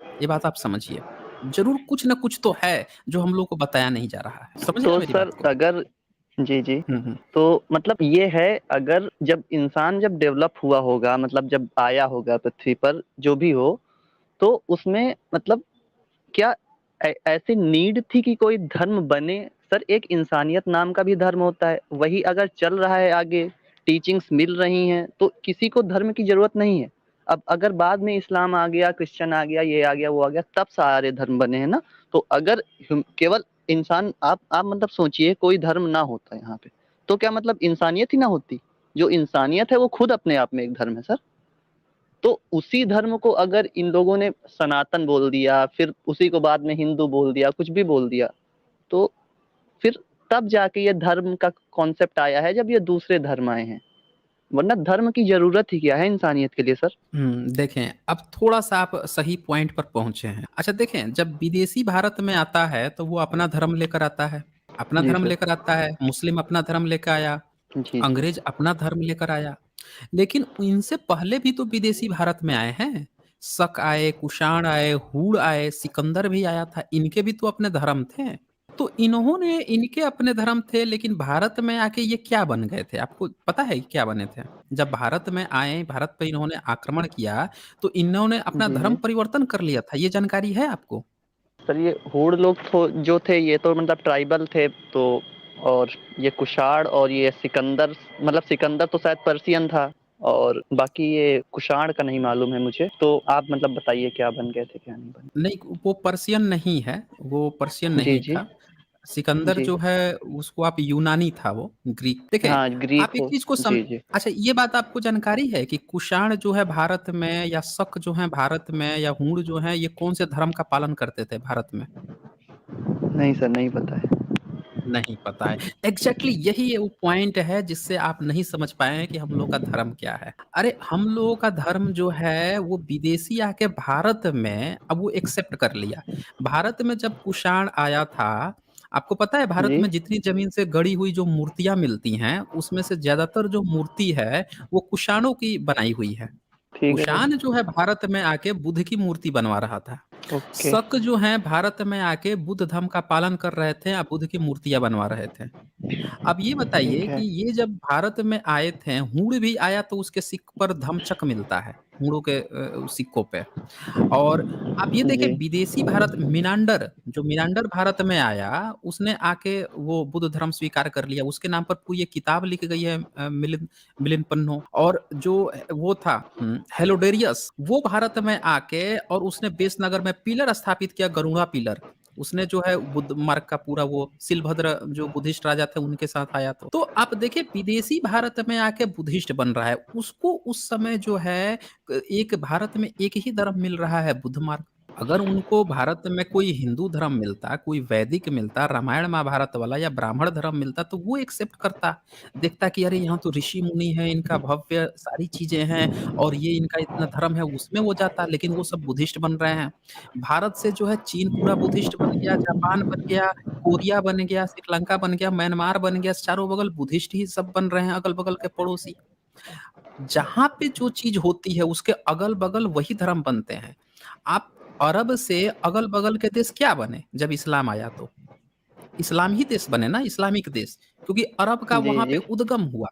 ये बात आप समझिए। ज़रूर कुछ न कुछ तो है, जो हम लोगों को बताया नहीं जा रहा है। समझ रहे हैं तो मेरी सर बात को? अगर जी, जी। हुँ, हुँ। तो मतलब ये है, अगर जब इंसान जब डेवलप हुआ होगा, मतलब जब आया होगा पृथ्वी पर, जो भी हो, तो उसमें मतलब क्या ऐसी नीड थी कि कोई धर्म बने? सर, एक इंसानियत नाम का भी धर्म होता है, वही अगर चल रहा है आगे, टीचिंग्स मिल रही हैं, तो किसी को धर्म की ज़रूरत नहीं है। अब अगर बाद में इस्लाम आ गया, क्रिश्चियन आ गया, ये आ गया, वो आ गया, तब सारे धर्म बने हैं ना। तो अगर केवल इंसान, आप मतलब सोचिए, कोई धर्म ना होता यहाँ पे, तो क्या मतलब इंसानियत ही ना होती? जो इंसानियत है वो खुद अपने आप में एक धर्म है सर। तो उसी धर्म को अगर इन लोगों ने सनातन बोल दिया, फिर उसी को बाद में हिंदू बोल दिया, कुछ भी बोल दिया, तो फिर तब जाके ये धर्म का कॉन्सेप्ट आया है, जब ये दूसरे धर्म आए हैं। वरना धर्म की ज़रूरत ही क्या है इंसानियत के लिए सर? देखें, अब थोड़ा-सा आप सही पॉइंट पर पहुँचे हैं। अच्छा देखें, जब विदेशी भारत में आता है, तो वो अपना धर्म लेकर आता है। अपना जी धर्म सर। लेकर आता है, मुस्लिम अपना धर्म लेकर आया, जी, जी। अंग्रेज़ अपना धर्म लेकर आया। लेकिन इनसे पहले भी तो विदेशी भारत में आए हैं। शक आए, कुषाण आए, हूण आए, सिकंदर भी आया था, इनके भी तो अपने धर्म थे। तो इन्होंने इनके अपने धर्म थे, लेकिन भारत में आके ये क्या बन गए थे? आपको पता है क्या बने थे? जब भारत में आए, भारत पे इन्होंने आक्रमण किया, तो इन्होंने अपना जी, धर्म जी। परिवर्तन कर लिया था, ये जानकारी है आपको? सर, ये हूण लोग जो थे, ये तो मतलब ट्राइबल थे, तो और ये कुषाण और ये सिकंदर, मतलब सिकंदर तो शायद पर्शियन था, और बाकी ये कुषाण का नहीं मालूम है मुझे। तो आप मतलब बताइए क्या बन गए थे, क्या नहीं बने? नहीं, वो पर्शियन नहीं है, वो पर्शियन जी, नहीं जी। था। सिकंदर जी। जो है उसको आप यूनानी था वो, ग्रीक। देखें, हाँ, ग्रीक आप एक हो। चीज़ को जी, जी। अच्छा ये बात आपको जानकारी है कि कुषाण जो है भारत में या शक जो है भारत में या हूण जो है ये कौन से धर्म का पालन करते थे भारत में? नहीं सर, नहीं पता है। नहीं पता है। एग्ज़ैक्टली यही वो पॉइंट है जिससे आप नहीं समझ पाए हैं कि हम लोग का धर्म क्या है। अरे हम लोगों का धर्म जो है वो विदेशी आके भारत में अब वो एक्सेप्ट कर लिया। भारत में जब कुषाण आया था, आपको पता है भारत जी, में जितनी ज़मीन से गढ़ी हुई जो मूर्तियाँ मिलती हैं, उसमें से ज़्यादातर जो मूर्ति है, वो कुषाणों की बनाई हुई है। ठीक है कुषाण सर। जो है भारत में आके बुद्ध की मूर्ति बनवा रहा था। ओके। शक जो है भारत में आके बुद्ध धर्म का पालन कर रहे थे, बुद्ध की मूर्तियाँ बनवा रहे थे। अब ये बताइए ठीक कि है। ये जब भारत में आए थे, हूण भी आया तो उसके सिक्क पर धम्मचक्र मिलता है, हूणों के सिक्कों पे। और आप ये देखिए जी। विदेशी भारत मिनांडर, जो मिनांडर भारत में आया, उसने आके वो बुद्ध धर्म स्वीकार कर लिया। उसके नाम पर पूरी एक किताब लिखी गई है मिलिंद मिलिंद पन्नो। और जो वो था हेलोडेरियस, वो भारत में आके और उसने बेसनगर में पिलर स्थापित किया, गरुड़ा पिलर। उसने जो है बुद्ध मार्ग का पूरा वो शिलभद्र जो बुद्धिस्ट राजा थे उनके साथ आया तो आप देखिए विदेशी भारत में आके बुद्धिस्ट बन रहा है। उसको उस समय जो है एक भारत में एक ही धर्म मिल रहा है बुद्ध मार्ग। अगर उनको भारत में कोई हिंदू धर्म मिलता, कोई वैदिक मिलता, रामायण महाभारत वाला या ब्राह्मण धर्म मिलता तो वो एक्सेप्ट करता। देखता कि अरे यहाँ तो ऋषि-मुनि हैं, इनका भव्य सारी चीज़ें हैं और ये इनका इतना धर्म है, उसमें वो जाता, लेकिन वो सब बुद्धिस्ट बन रहे हैं। भारत से जो है चीन पूरा बुद्धिस्ट बन गया, जापान बन गया, कोरिया बन गया, श्रीलंका बन गया, म्यांमार बन गया, चारों बगल बुद्धिस्ट ही सब बन रहे हैं, अगल-बगल के पड़ोसी। जहाँ पे जो चीज़ होती है उसके अगल-बगल वही धर्म बनते हैं। आप अरब से अगल-बगल के देश क्या बने जब इस्लाम आया तो? इस्लाम ही देश बने ना, इस्लामिक देश, क्योंकि अरब का जी, वहाँ पे जी। उद्गम हुआ।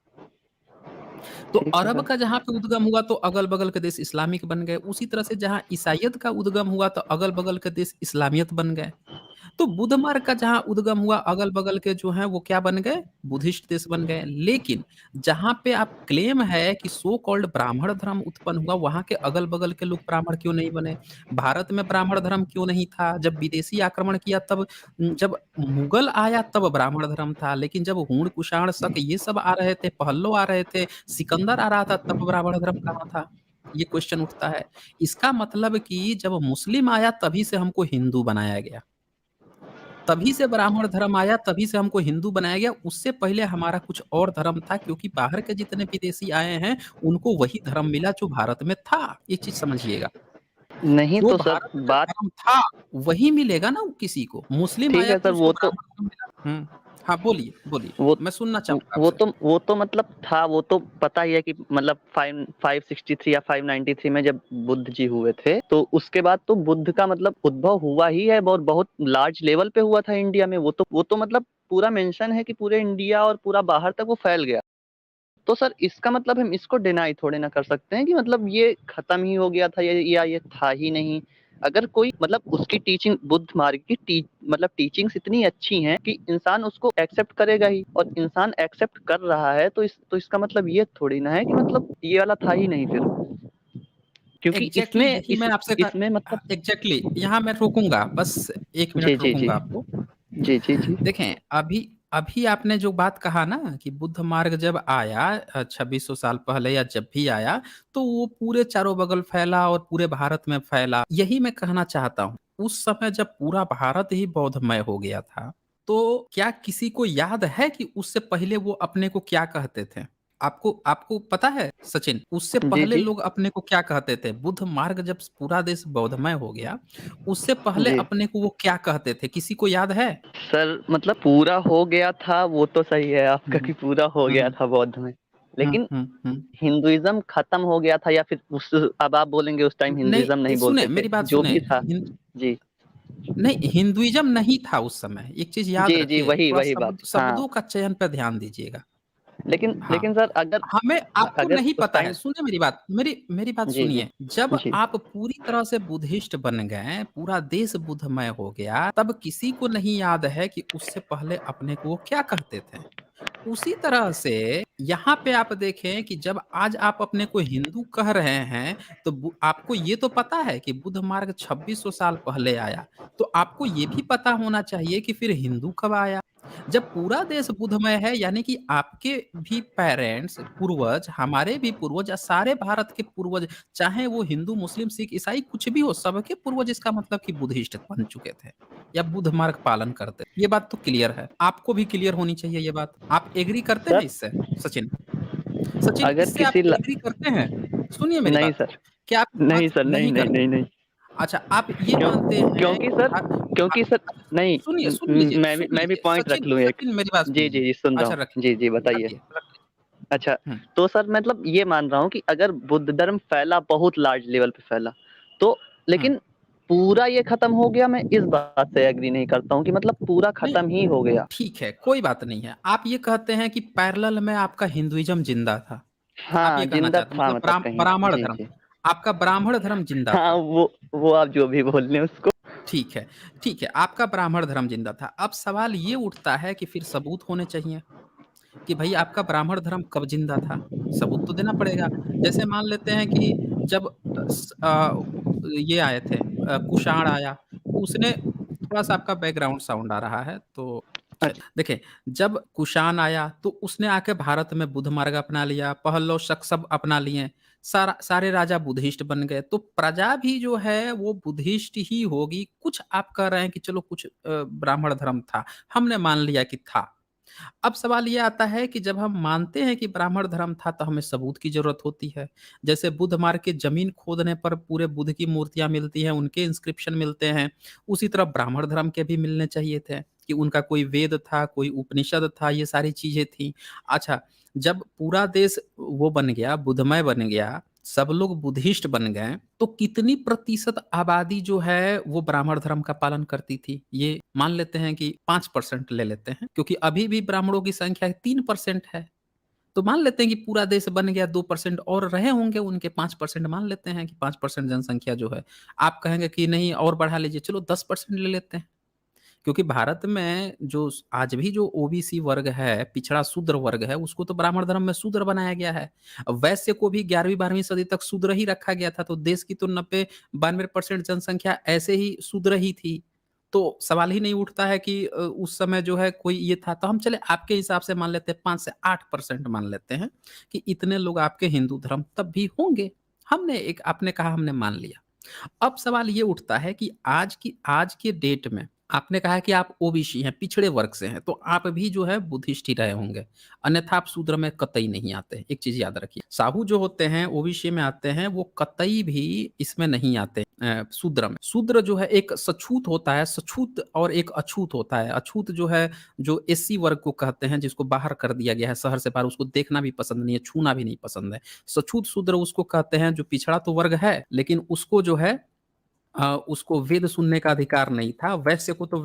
तो ठीक है अरब सर। का जहाँ पे उद्गम हुआ तो अगल-बगल के देश इस्लामिक बन गए। उसी तरह से जहाँ ईसाइयत का उद्गम हुआ तो अगल-बगल के देश इस्लामियत बन गए। तो बुद्ध मार्ग का जहाँ उद्गम हुआ अगल-बगल के जो हैं वो क्या बन गए? बुद्धिस्ट देश बन गए। लेकिन जहाँ पे आप क्लेम है कि सो कॉल्ड ब्राह्मण धर्म उत्पन्न हुआ वहाँ के अगल-बगल के लोग ब्राह्मण क्यों नहीं बने? भारत में ब्राह्मण धर्म क्यों नहीं था? जब विदेशी आक्रमण किया तब जब मुगल आया तब ब्राह्मण धर्म था। लेकिन जब हूण, कुषाण, शक ये सब आ रहे थे, पहल्लो आ रहे थे, सिकंदर आ रहा था तब ब्राह्मण धर्म कहाँ था? ये क्वेश्चन उठता है। इसका मतलब कि जब मुस्लिम आया तभी से हमको हिंदू बनाया गया। तभी से ब्राह्मण धर्म आया, तभी से हमको हिंदू बनाया गया, उससे पहले हमारा कुछ और धर्म था क्योंकि बाहर के जितने विदेशी आए हैं, उनको वही धर्म मिला जो भारत में था, ये चीज़ समझिएगा। नहीं जो तो सर भारत में बात धर्म था, वही मिलेगा ना किसी को। मुस्लिम ठीक आया है तो सर उसको ब्राह्मण धर्म मिला। हाँ, बोलिए, बोलिए। वो मैं सुनना चाहूँगा आपसे। वो तो मतलब था, वो तो पता ही है कि मतलब 563 या 593 में जब बुद्ध जी हुए थे, तो उसके बाद तो बुद्ध का मतलब उद्भव हुआ ही है और बहुत लार्ज लेवल पे हुआ था इंडिया में। वो तो मतलब पूरा मेंशन है कि पूरे इंडिया और पूरा बाहर तक वो फैल गया। तो सर इसका मतलब हम इसको डिनाई थोड़े ना कर सकते हैं कि मतलब ये खत्म ही हो गया था या ये था ही नहीं। अगर कोई मतलब उसकी टीचिंग बुद्ध मार्ग की मतलब टीचिंग्स इतनी अच्छी हैं कि इंसान उसको एक्सेप्ट करेगा ही, और इंसान एक्सेप्ट कर रहा है तो इसका मतलब ये थोड़ी ना है कि मतलब ये वाला था ही नहीं फिर, क्योंकि एग्ज़ैक्टली यही मैं आपसे इसमें मतलब एग्ज़ैक्टली यहाँ मैं रोकूँगा, बस 1 जी, मिनट जी, जी। रोकूँगा आपको। जी, जी, जी। देखें, अभी अभी आपने जो बात कहा ना कि बुद्ध मार्ग जब आया 2600 साल पहले या जब भी आया, तो वो पूरे चारों बगल फैला और पूरे भारत में फैला। यही मैं कहना चाहता हूँ। उस समय जब पूरा भारत ही बौद्धमय हो गया था, तो क्या किसी को याद है कि उससे पहले वो अपने को क्या कहते थे? आपको आपको पता है सचिन, उससे जी, पहले जी। लोग अपने को क्या कहते थे? बुद्ध मार्ग जब पूरा देश बौद्धमय हो गया, उससे पहले जी। अपने को वो क्या कहते थे? किसी को याद है? सर मतलब पूरा हो गया था वो तो सही है हुँ, आपका हुँ। कि पूरा हो हुँ, गया हुँ। था बौद्ध में। हुँ, लेकिन हुँ, हुँ। हिंदुइज़्म खत्म हो गया था या फिर उस अब आप बोलेंगे उस टाइम हिंदुइज़्म नहीं, नहीं सुने बोलते थे, मेरी बात जो सुने, भी था। जी। नहीं हिंदुइज़्म नहीं था उस समय, एक चीज़ याद जी, जी, रखिए, वही थोड़ा वही बात। हाँ, शब्दों का चयन पे ध्यान दीजिएगा। लेकिन हाँ, लेकिन सर अगर हमें आपको अगर नहीं उस पता है, टाइम सुनिए मेरी बात, मेरी बात जी, जी। सुनिए। जब जी। आप पूरी तरह से बुद्धिस्ट बन गए, पूरा देश बुद्धमय हो गया, तब किसी को नहीं याद है कि उससे पहले अपने को वो क्या कहते थे। उसी तरह से यहाँ पे आप देखें कि जब आज आप अपने को हिंदू कह रहे हैं, तो आपको ये तो पता है कि बुद्ध मार्ग 2600 साल पहले आया। तो आपको ये भी पता होना चाहिए कि फिर हिंदू कब आया। जब पूरा देश बुद्धमय है यानी कि आपके भी पेरेंट्स, पूर्वज, हमारे भी पूर्वज, सारे भारत के पूर्वज, चाहे वो हिंदू, मुस्लिम, सिख, ईसाई कुछ भी हो, सबके पूर्वज इसका मतलब कि बुद्धिस्ट बन चुके थे या बुद्ध मार्ग पालन करते। ये बात तो क्लियर है। आपको भी क्लियर होनी चाहिए ये बात। आप एग्री करते हैं सर इससे? सचिन, सचिन अगर इससे आप किसी ल एग्री करते हैं? सुनिए मेरी नहीं बात। सर, क्या आप इस बात नहीं से सर, नहीं, नहीं नहीं, करते? नहीं, नहीं। अच्छा, आप ये क्यों मानते हैं क्योंकि कि सर क्योंकि सर अच्छा नहीं सुनिए, सुन लीजिए, मैं भी पॉइंट रख सचिन लूँ एक। सचिन मेरी बात जी, जी, सुनिए। जी, सुन रहा अच्छा हूँ। रखिए, जी, जी, बताइए। रखिए, रख लीजिए। अच्छा, हुँ, तो सर मतलब ये मान रहा हूँ कि अगर बुद्ध धर्म फैला, बहुत लार्ज लेवल पे फैला, तो हुँ। लेकिन पूरा ये खत्म हो गया, मैं इस बात से एग्री नहीं करता हूँ कि मतलब पूरा नहीं, खत्म ही हो गया। ठीक है, कोई बात नहीं है। आप ये कहते हैं कि पैरेलल में आपका हिंदुइज़्म ज़िंदा था। आप हाँ, ये कहना जिंदा चाहते हैं था मतलब मतलब कहीं। ब्राह्मण जी, धर्म, जी। आपका ब्राह्मण धर्म ज़िंदा हाँ, था। वो आप जो भी बोल लें उसको। ठीक है, ठीक है, आपका ब्राह्मण धर्म ज़िंदा था। अब सवाल ये उठता है कि फिर सबूत होने चाहिए कि भई आपका ब्राह्मण धर्म कब ज़िंदा था? सबूत तो देना पड़ेगा। जैसे मान लेते हैं कि जब ये आए थे कुषाण आया, उसने थोड़ा-सा आपका बैकग्राउंड साउंड आ रहा है, तो हाँ जी। देखिए, जब कुषाण आया तो उसने आके भारत में बुद्ध मार्ग अपना लिया, पहलव शक सब अपना लिए, सारे राजा बुद्धिस्ट बन गए, तो प्रजा भी जो है वो बुद्धिस्ट ही होगी। कुछ आप कह रहे हैं कि चलो कुछ ब्राह्मण धर्म था, हमने मान लिया कि था। अब सवाल ये आता है कि जब हम मानते हैं कि ब्राह्मण धर्म था तो हमें सबूत की जरूरत होती है। जैसे बुद्ध मार्ग के जमीन खोदने पर पूरे बुद्ध की मूर्तियां मिलती हैं, उनके इंस्क्रिप्शन मिलते हैं। उसी तरह ब्राह्मण धर्म के भी मिलने चाहिए थे कि उनका कोई वेद था, कोई उपनिषद था, ये सारी चीजें थी। अच्छा, जब पूरा देश वो बन गया, बुद्धमय बन गया, सब लोग बुद्धिस्ट बन गए, तो कितनी प्रतिशत आबादी जो है वो ब्राह्मण धर्म का पालन करती थी? ये मान लेते हैं कि 5% ले लेते हैं, क्योंकि अभी भी ब्राह्मणों की संख्या 3% है। तो मान लेते हैं कि पूरा देश बन गया, 2% और रहे होंगे उनके, 5% मान लेते हैं कि 5% जनसंख्या जो है। आप कहेंगे कि नहीं और बढ़ा लीजिए, चलो 10% ले लेते हैं। क्योंकि भारत में जो आज भी जो ओबीसी वर्ग है, पिछड़ा शूद्र वर्ग है, उसको तो ब्राह्मण धर्म में शूद्र बनाया गया है। वैश्य को भी 11वीं-12वीं सदी तक शूद्र ही रखा गया था, तो देश की तो 90-92% जनसंख्या ऐसे ही शूद्र ही थी। तो सवाल ही नहीं उठता है कि उस समय जो है कोई ये था। तो हम चले आपके हिसाब से मान लेते हैं 5 से 8% मान लेते हैं कि इतने लोग आपके हिंदू धर्म तब भी होंगे। आपने कहा हमने मान लिया। अब सवाल ये उठता है कि आज के डेट में आपने कहा कि आप ओबीसी हैं, पिछड़े वर्ग से हैं, तो आप भी जो है बुद्धिस्ट ही रहे होंगे, अन्यथा आप शूद्र में कतई नहीं आते। एक चीज याद रखिए, साहू जो होते हैं ओबीसी में आते हैं, वो कतई भी इसमें नहीं आते शूद्र में। शूद्र जो है एक सछूत होता है, सछूत और एक अछूत होता है। अछूत जो है, जो एससी वर्ग को कहते हैं, जिसको बाहर कर दिया गया है शहर से बाहर, उसको देखना भी पसंद नहीं है, छूना भी नहीं पसंद है। सछूत शूद्र उसको कहते हैं जो पिछड़ा तो वर्ग है, लेकिन उसको जो है उसको वेद सुनने का अधिकार नहीं था। वैश्य को तो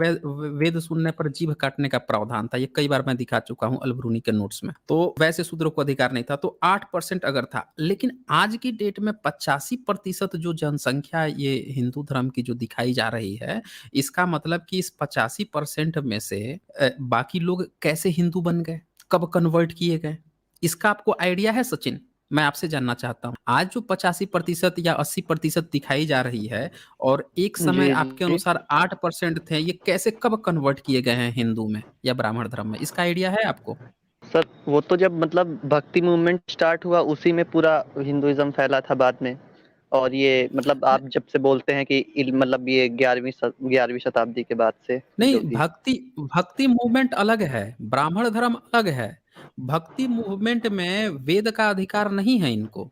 वेद सुनने पर जीभ काटने का प्रावधान था। ये कई बार मैं दिखा चुका हूँ अलब्रूनी के नोट्स में। तो वैश्य शूद्र को अधिकार नहीं था, तो 8% अगर था। लेकिन आज की डेट में 85% जो जनसंख्या ये हिंदू धर्म की जो दिखाई जा रही है, इसका मतलब कि इस 85% में से बाकी लोग कैसे हिंदू बन गए, कब कन्वर्ट किए गए, इसका आपको आइडिया है सचिन? मैं आपसे जानना चाहता हूँ। आज जो 85% या 80% दिखाई जा रही है और एक समय जी, आपके जी। अनुसार 8% थे, ये कैसे कब कन्वर्ट किए गए हैं हिंदू में या ब्राह्मण धर्म में? इसका आइडिया है आपको? सर वो तो जब मतलब भक्ति मूवमेंट स्टार्ट हुआ उसी में पूरा हिंदुइज्म फैला था बाद में। और ये मतलब आप जब से बोलते हैं कि मतलब ये 11वीं शताब्दी के बाद से नहीं, जो कि भक्ति भक्ति मूवमेंट अलग है, ब्राह्मण धर्म अलग है। भक्ति मूवमेंट में वेद का अधिकार नहीं है इनको।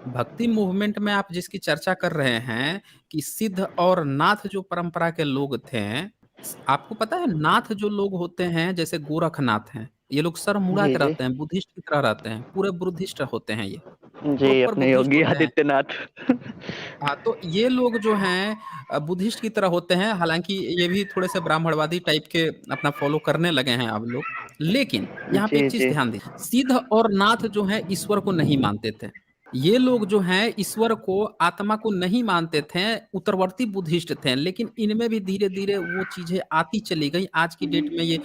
भक्ति मूवमेंट में आप जिसकी चर्चा कर रहे हैं कि सिद्ध और नाथ जो परंपरा के लोग थे, आपको पता है नाथ जो लोग होते हैं जैसे गोरखनाथ हैं, ये लोग सर मुड़ा जी, के जी। रहते हैं, बुद्धिस्ट की तरह रहते हैं, पूरे बुद्धिस्ट होते हैं ये, जी, प्रॉपर अपने बुद्धिस्ट योगी होते हैं। आदित्यनाथ। हाँ, तो ये लोग जो हैं बुद्धिस्ट की तरह होते हैं, हालाँकि ये भी थोड़े से ब्राह्मणवादी टाइप के अपना फ़ॉलो करने लगे हैं अब लोग। लेकिन यहाँ पे जी, एक चीज़ जी। ध्यान दें, सिद्ध और नाथ जो हैं ईश्वर को नहीं मानते थे। ये लोग जो हैं ईश्वर को, आत्मा को नहीं मानते थे, उत्तरवर्ती बुद्धिस्ट थे, लेकिन इनमें भी धीरे-धीरे वो चीज़ें आती चली गई, आज की डेट में ये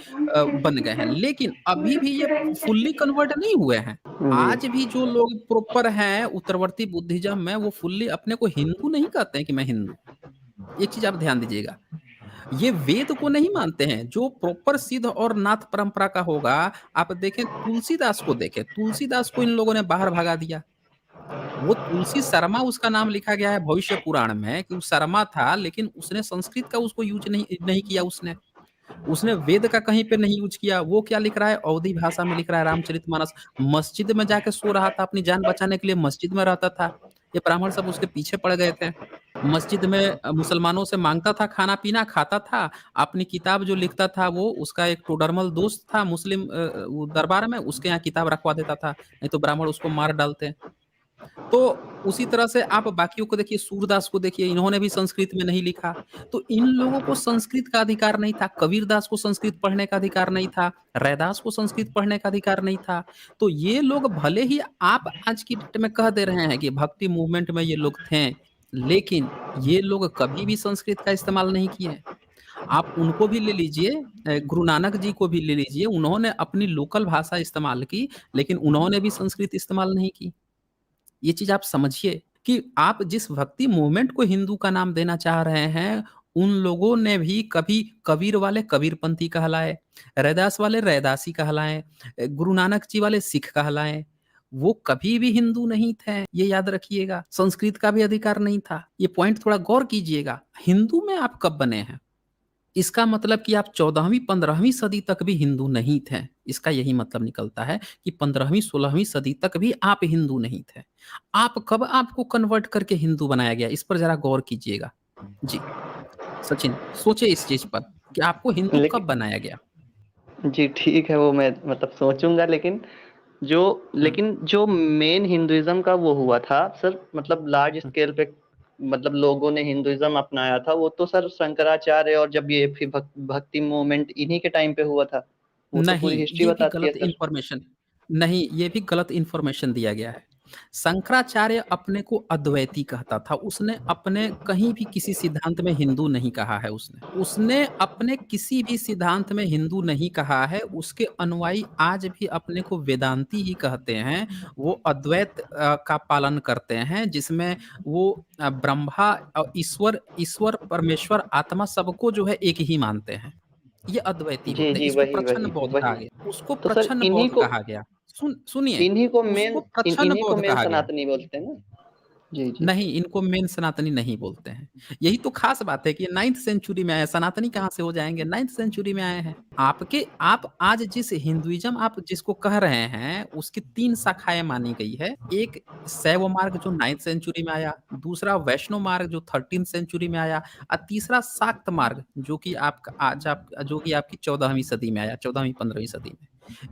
बन गए हैं। लेकिन अभी भी ये फुल्ली कन्वर्ट नहीं हुए हैं। जी। आज भी जो लोग प्रॉपर हैं उत्तरवर्ती बुद्धिज़्म में, वो फुल्ली अपने को हिंदू नहीं कहते हैं कि मैं हिंदू। एक चीज़ आप ध्यान दीजिएगा। ये वेद को नहीं मानते हैं, जो प्रॉपर सिद्ध और नाथ परंपरा का होगा, आप देखें तुलसीदास को देखें, तुलसीदास को इन लोगों ने बाहर भगा दिया। वो तुलसी शर्मा उसका नाम लिखा गया है भविष्य पुराण में कि वो शर्मा था, लेकिन उसने संस्कृत का उसको यूज़ नहीं नहीं किया उसने। उसने वेद का कहीं पे नहीं यूज़ किया। वो क्या लिख रहा है? अवधी भाषा में लिख रहा है रामचरितमानस। मस्जिद में जाके सो रहा था, अपनी जान बचाने के लिए मस्जिद में रहता था। ये ब्राह्मण सब उसके पीछे पड़ गए थे। मस्जिद में मुसलमानों से माँगता था खाना-पीना, खाता था। अपनी किताब जो लिखता था वो उसका एक टोडरमल दोस्त था मुस्लिम वो दरबार में, उसके यहाँ किताब रखवा देता था, नहीं तो ब्राह्मण उसको मार डालते। तो उसी तरह से आप बाकियों को देखिए, सूरदास को देखिए, इन्होंने भी संस्कृत में नहीं लिखा। तो इन लोगों को संस्कृत का अधिकार नहीं था, कबीरदास को संस्कृत पढ़ने का अधिकार नहीं था, रैदास को संस्कृत पढ़ने का अधिकार नहीं था। तो ये लोग भले ही आप आज की डेट में कह दे रहे हैं कि भक्ति मूवमेंट में ये लोग थे, लेकिन ये लोग कभी भी संस्कृत का इस्तेमाल नहीं किए। आप उनको भी ले लीजिए, गुरु नानक जी को भी ले लीजिए, उन्होंने अपनी लोकल भाषा इस्तेमाल की, लेकिन उन्होंने भी संस्कृत इस्तेमाल नहीं की। ये चीज़ आप समझिए कि आप जिस भक्ति मूवमेंट को हिंदू का नाम देना चाह रहे हैं, उन लोगों ने भी कभी कबीर वाले कबीरपंथी कहलाए, रैदास वाले रैदासी कहलाए, गुरु नानक जी वाले सिख कहलाए। वो कभी भी हिंदू नहीं थे, ये याद रखिएगा। संस्कृत का भी अधिकार नहीं था। ये पॉइंट थोड़ा गौर कीजिएगा। हिंदू में आप कब बने हैं? इसका मतलब कि आप 14वीं 15वीं सदी तक भी हिंदू नहीं थे। इसका यही मतलब निकलता है कि 15वीं 16वीं सदी तक भी आप हिंदू नहीं थे। आप कब आपको कन्वर्ट करके हिंदू बनाया गया? इस पर ज़रा गौर कीजिएगा। जी, सचिन सोचिए इस चीज़ पर कि आपको हिंदू कब लेकिन बनाया गया? जी, ठीक है, वो मैं मतलब सोचूँगा, लेकिन हुँ। जो मेन हिंदुइज़्म का वो हुआ था सर, मतलब लार्ज हुँ। स्केल पे मतलब लोगों ने हिंदुइज़्म अपनाया था, वो तो सर शंकराचार्य और जब ये फिर भक्ति मूवमेंट इन्हीं के टाइम पे हुआ था। वो तो पूरी नहीं, हिस्ट्री ये भी बताती है गलत सर। इन्फॉर्मेशन नहीं, ये भी गलत इन्फॉर्मेशन दिया गया है। शंकराचार्य अपने को अद्वैती कहता था, उसने अपने कहीं भी किसी सिद्धांत में हिंदू नहीं कहा है उसने। उसने अपने किसी भी सिद्धांत में हिंदू नहीं कहा है, उसके अनुयायी आज भी अपने को वेदांती ही कहते हैं। वो अद्वैत का पालन करते हैं जिसमें वो ब्रह्मा ईश्वर ईश्वर, परमेश्वर, आत्मा सबको जो है एक ही मानते हैं। ये अद्वैती जी, होते हैं, जी, इसको वही, प्रछन्न वही, बौद्ध कहा वही। गया। उसको तो सर प्रछन्न बौद्ध कहा गया। सुनिए, उसको प्रछन्न इन्हीं को बौद्ध मेन कहा गया। सनातनी बोलते हैं ना? जी, जी। नहीं, इनको मेन सनातनी नहीं बोलते हैं। यही तो ख़ास बात है कि 9th सेंचुरी में आए, सनातनी कहाँ से हो जाएँगे? 9th सेंचुरी में आए हैं। आप आज जिस हिंदुइज़्म आप जिसको कह रहे हैं, उसकी 3 शाखाएँ मानी गई है। एक शैव मार्ग जो 9th सेंचुरी में आया, दूसरा वैष्णव मार्ग जो 13th सेंचुरी में आया और तीसरा शाक्त मार्ग जो कि आपकी 14वीं सदी में आया, 14वीं 15वीं सदी में।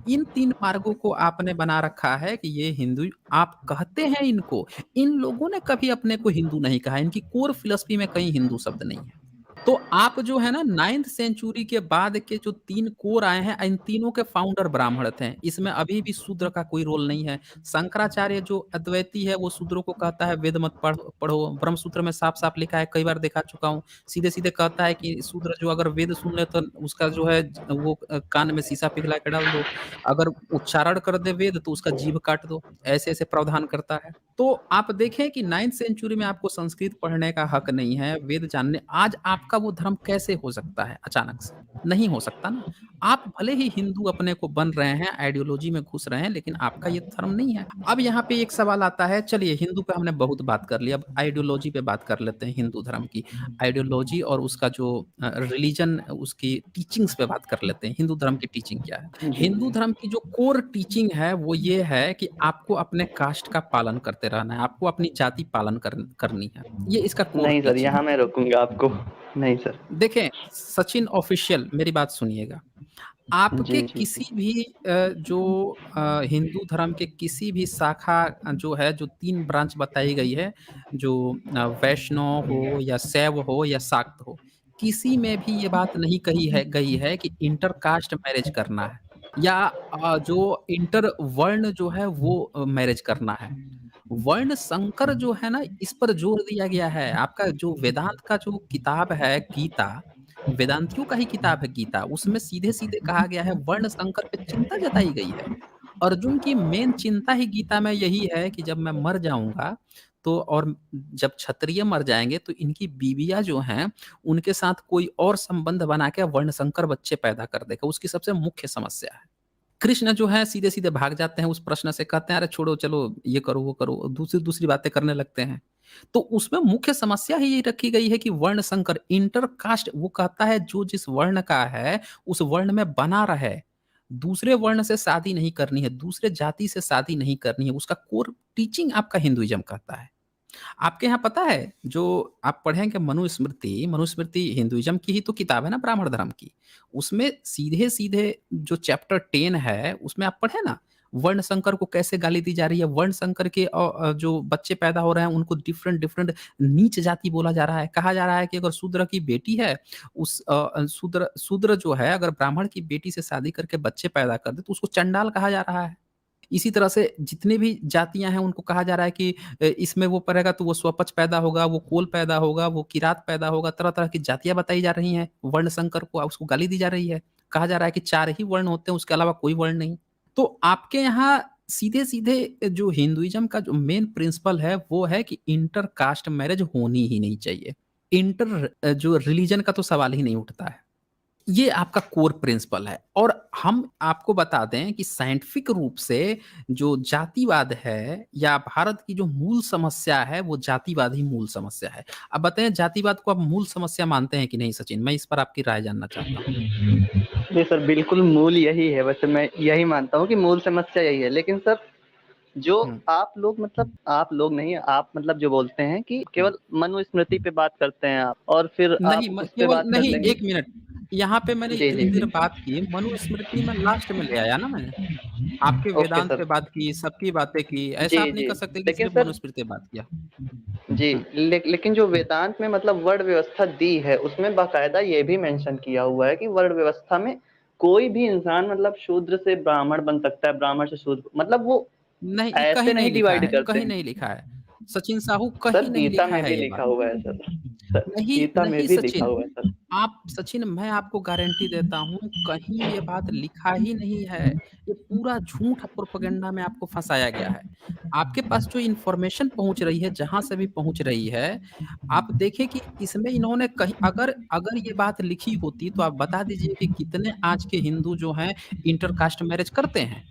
इन 3 मार्गों को आपने बना रखा है कि ये हिंदू आप कहते हैं इनको। इन लोगों ने कभी अपने को हिंदू नहीं कहा, इनकी कोर फिलॉसफी में कहीं हिंदू शब्द नहीं है। तो आप जो है ना 9th सेंचुरी के बाद के जो 3 कोर आए हैं, इन तीनों के फाउंडर ब्राह्मण थे। इसमें अभी भी शूद्र का कोई रोल नहीं है। शंकराचार्य जो अद्वैती है, वो शूद्रों को कहता है वेद मत पढ़ो। ब्रह्मसूत्र में साफ-साफ लिखा है, कई बार दिखा चुका हूँ। सीधे-सीधे कहता है कि शूद्र जो अगर वेद सुन ले तो उसका जो है वो कान में शीशा पिघला के डाल दो। अगर उच्चारण कर दे वेद तो उसका जीभ काट दो। ऐसे-ऐसे प्रावधान करता है। तो आप देखें कि 9th सेंचुरी में आपको संस्कृत पढ़ने का हक नहीं है, वेद जानने आज आपका वो धर्म कैसे हो सकता है अचानक से? नहीं हो सकता ना। आप भले ही हिंदू अपने को बन रहे हैं, आइडियोलॉजी में घुस रहे हैं, लेकिन आपका ये धर्म नहीं है। अब यहाँ पे एक सवाल आता है, चलिए हिंदू पे हमने बहुत बात कर ली, अब आइडियोलॉजी पे बात कर लेते हैं हिंदू धर्म की। आइडियोलॉजी और उसका जो रिलीजन उसकी टीचिंग्स पे बात कर लेते हैं, हिंदू धर्म की टीचिंग क्या है? जी, हिंदू जी। धर्म की जो कोर टीचिंग है वो ये है कि आपको अपने कास्ट का पालन करते रहना है, आपको अपनी जाति पालन करनी है। ये इसका कोर नहीं सर, टीचिंग यहाँ है। मैं रोकूँगा आपको। नहीं सर। देखें, सचिन ऑफिशियल मेरी बात सुनिएगा। आपके जी, जी, किसी जी। भी हिंदू धर्म के किसी भी शाखा जो है, जो 3 ब्रांच बताई गई है, जो वैष्णव हो या शैव हो या शाक्त हो, किसी में भी ये बात नहीं कही है गई है कि इंटर कास्ट मैरिज करना है या जो इंटर वर्ण जो है वो मैरिज करना है। वर्ण संकर जो है ना, इस पर जोर दिया गया है। आपका जो वेदांत का जो किताब है गीता, वेदांतियों का ही किताब है गीता, उसमें सीधे-सीधे कहा गया है वर्ण संकर पे चिंता जताई गई है। अर्जुन की मेन चिंता ही गीता में यही है कि जब मैं मर जाऊँगा तो और जब क्षत्रिय मर जाएँगे तो इनकी बीवियाँ जो हैं, उनके साथ कोई और संबंध बना के वर्ण संकर बच्चे पैदा कर देगा, उसकी सबसे मुख्य समस्या है। कृष्ण जो है सीधे-सीधे भाग जाते हैं उस प्रश्न से, कहते हैं अरे छोड़ो चलो ये करो, वो करो, दूसरी-दूसरी बातें करने लगते हैं। तो उसमें मुख्य समस्या ही ये रखी गई है कि वर्ण संकर इंटर कास्ट वो कहता है जो जिस वर्ण का है, उस वर्ण में बना रहे। दूसरे वर्ण से शादी नहीं करनी है, दूसरे जाति से शादी नहीं करनी है, उसका कोर टीचिंग आपका हिंदुइज़्म कहता है। आपके यहाँ पता है, जो आप पढ़ेंगे मनुस्मृति हिंदुइज़्म की ही तो किताब है ना ब्राह्मण धर्म की। उसमें सीधे-सीधे जो चैप्टर 10 है, उसमें आप पढ़े ना, वर्ण संकर को कैसे गाली दी जा रही है, वर्ण संकर के जो बच्चे पैदा हो रहे हैं, उनको डिफरेंट नीच जाति बोला जा रहा है। कहा जा रहा है कि अगर शूद्र की बेटी है, शूद्र शूद्र जो है, अगर ब्राह्मण की बेटी से शादी करके बच्चे पैदा कर दे, तो उसको चंडाल कहा जा रहा है। इसी तरह से जितनी भी जातियाँ हैं उनको कहा जा रहा है कि इसमें वो पड़ेगा तो वो स्वपच पैदा होगा, वो कोल पैदा होगा, वो किरात पैदा होगा, तरह-तरह की जातियाँ बताई जा रही हैं। वर्ण संकर को उसको गाली दी जा रही है। कहा जा रहा है कि 4 ही वर्ण होते हैं, उसके अलावा कोई वर्ण नहीं। तो आपके यहाँ सीधे-सीधे जो हिंदुइज़्म का जो मेन प्रिंसिपल है, वो है कि इंटर कास्ट मैरिज होनी ही नहीं चाहिए। जो रिलीजन का तो सवाल ही नहीं उठता है। ये आपका कोर प्रिंसिपल है और हम आपको बता दें कि साइंटिफिक रूप से जो जातिवाद है या भारत की जो मूल समस्या है वो जातिवाद ही मूल समस्या है। अब बताएं जातिवाद को आप मूल समस्या मानते हैं कि नहीं सचिन? मैं इस पर आपकी राय जानना चाहता हूँ। जी सर, बिल्कुल मूल यही है। वैसे मैं यही मानता हूँ कि मूल समस्या यही है। लेकिन सर जो आप लोग मतलब आप लोग नहीं, आप मतलब जो बोलते हैं कि केवल मनुस्मृति पे बात करते हैं आप और फिर नहीं आप उस पे केवल बात कर नहीं, लेंगे। एक मिनट, यहाँ पे मैंने जी, इतनी जी, देर जी। बात की, मनुस्मृति में लास्ट में ले आया ना मैंने। आपके ओके वेदांत सर। पे बात की, सबकी बातें की, ऐसा जी, आप नहीं जी। कर सकते कि लेकिन सिर्फ सर मनुस्मृति पे बात किया। जी, लेकिन जो वेदांत में मतलब वर्ण व्यवस्था दी है, उसमें बाकायदा ये भी मेंशन किया हुआ है कि वर्ण व्यवस्था में कोई भी इंसान मतलब शूद्र से ब्राह्मण बन सकता है, ब्राह्मण से शूद्र, मतलब वो नहीं, ये ऐसे कहीं नहीं नहीं लिखा डिवाइड है, करते कहीं हैं। नहीं लिखा है। सचिन साहू सर कहीं नहीं गीता लिखा में भी है ये लिखा बात। हुआ है सर। सर नहीं, गीता में नहीं भी लिखा सचिन, हुआ है सर। आप सचिन मैं आपको गारंटी देता हूँ कहीं ये बात लिखा ही नहीं है। ये पूरा झूठ प्रोपेगेंडा में आपको फँसाया गया है। आपके पास जो इन्फॉर्मेशन पहुँच रही है, जहाँ से भी पहुँच रही है, आप देखें कि इसमें इन्होंने कहीं अगर अगर ये बात लिखी होती तो आप बता दीजिए कि कितने आज के हिंदू जो हैं इंटरकास्ट मैरिज करते हैं?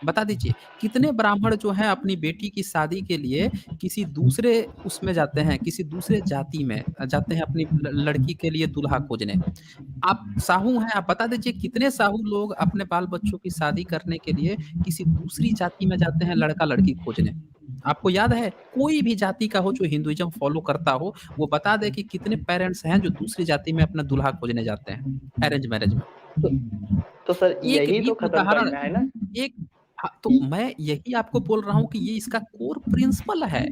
बता दीजिए। कितने ब्राह्मण जो हैं अपनी बेटी की शादी के लिए किसी दूसरे उसमें जाते हैं, किसी दूसरे जाति में जाते हैं अपनी लड़की के लिए दूल्हा खोजने। आप साहू हैं, आप बता दीजिए कितने साहू लोग अपने बाल-बच्चों की शादी करने के लिए किसी दूसरी जाति में जाते हैं लड़का-लड़की खोजने। आपको याद है? कोई भी जाति का हो जो हिंदुइज़्म फ़ॉलो करता हो, वो बता दे कि कितने पेरेंट्स हैं जो दूसरी जाति में अपना दूल्हा खोजने जाते हैं, अरेंज मैरेज में। तो तो सर एक यही भी तो खत्म उदाहरण करना है ना। एक हाँ, तो मैं यही आपको बोल रहा हूँ कि ये इसका कोर प्रिंसिपल है।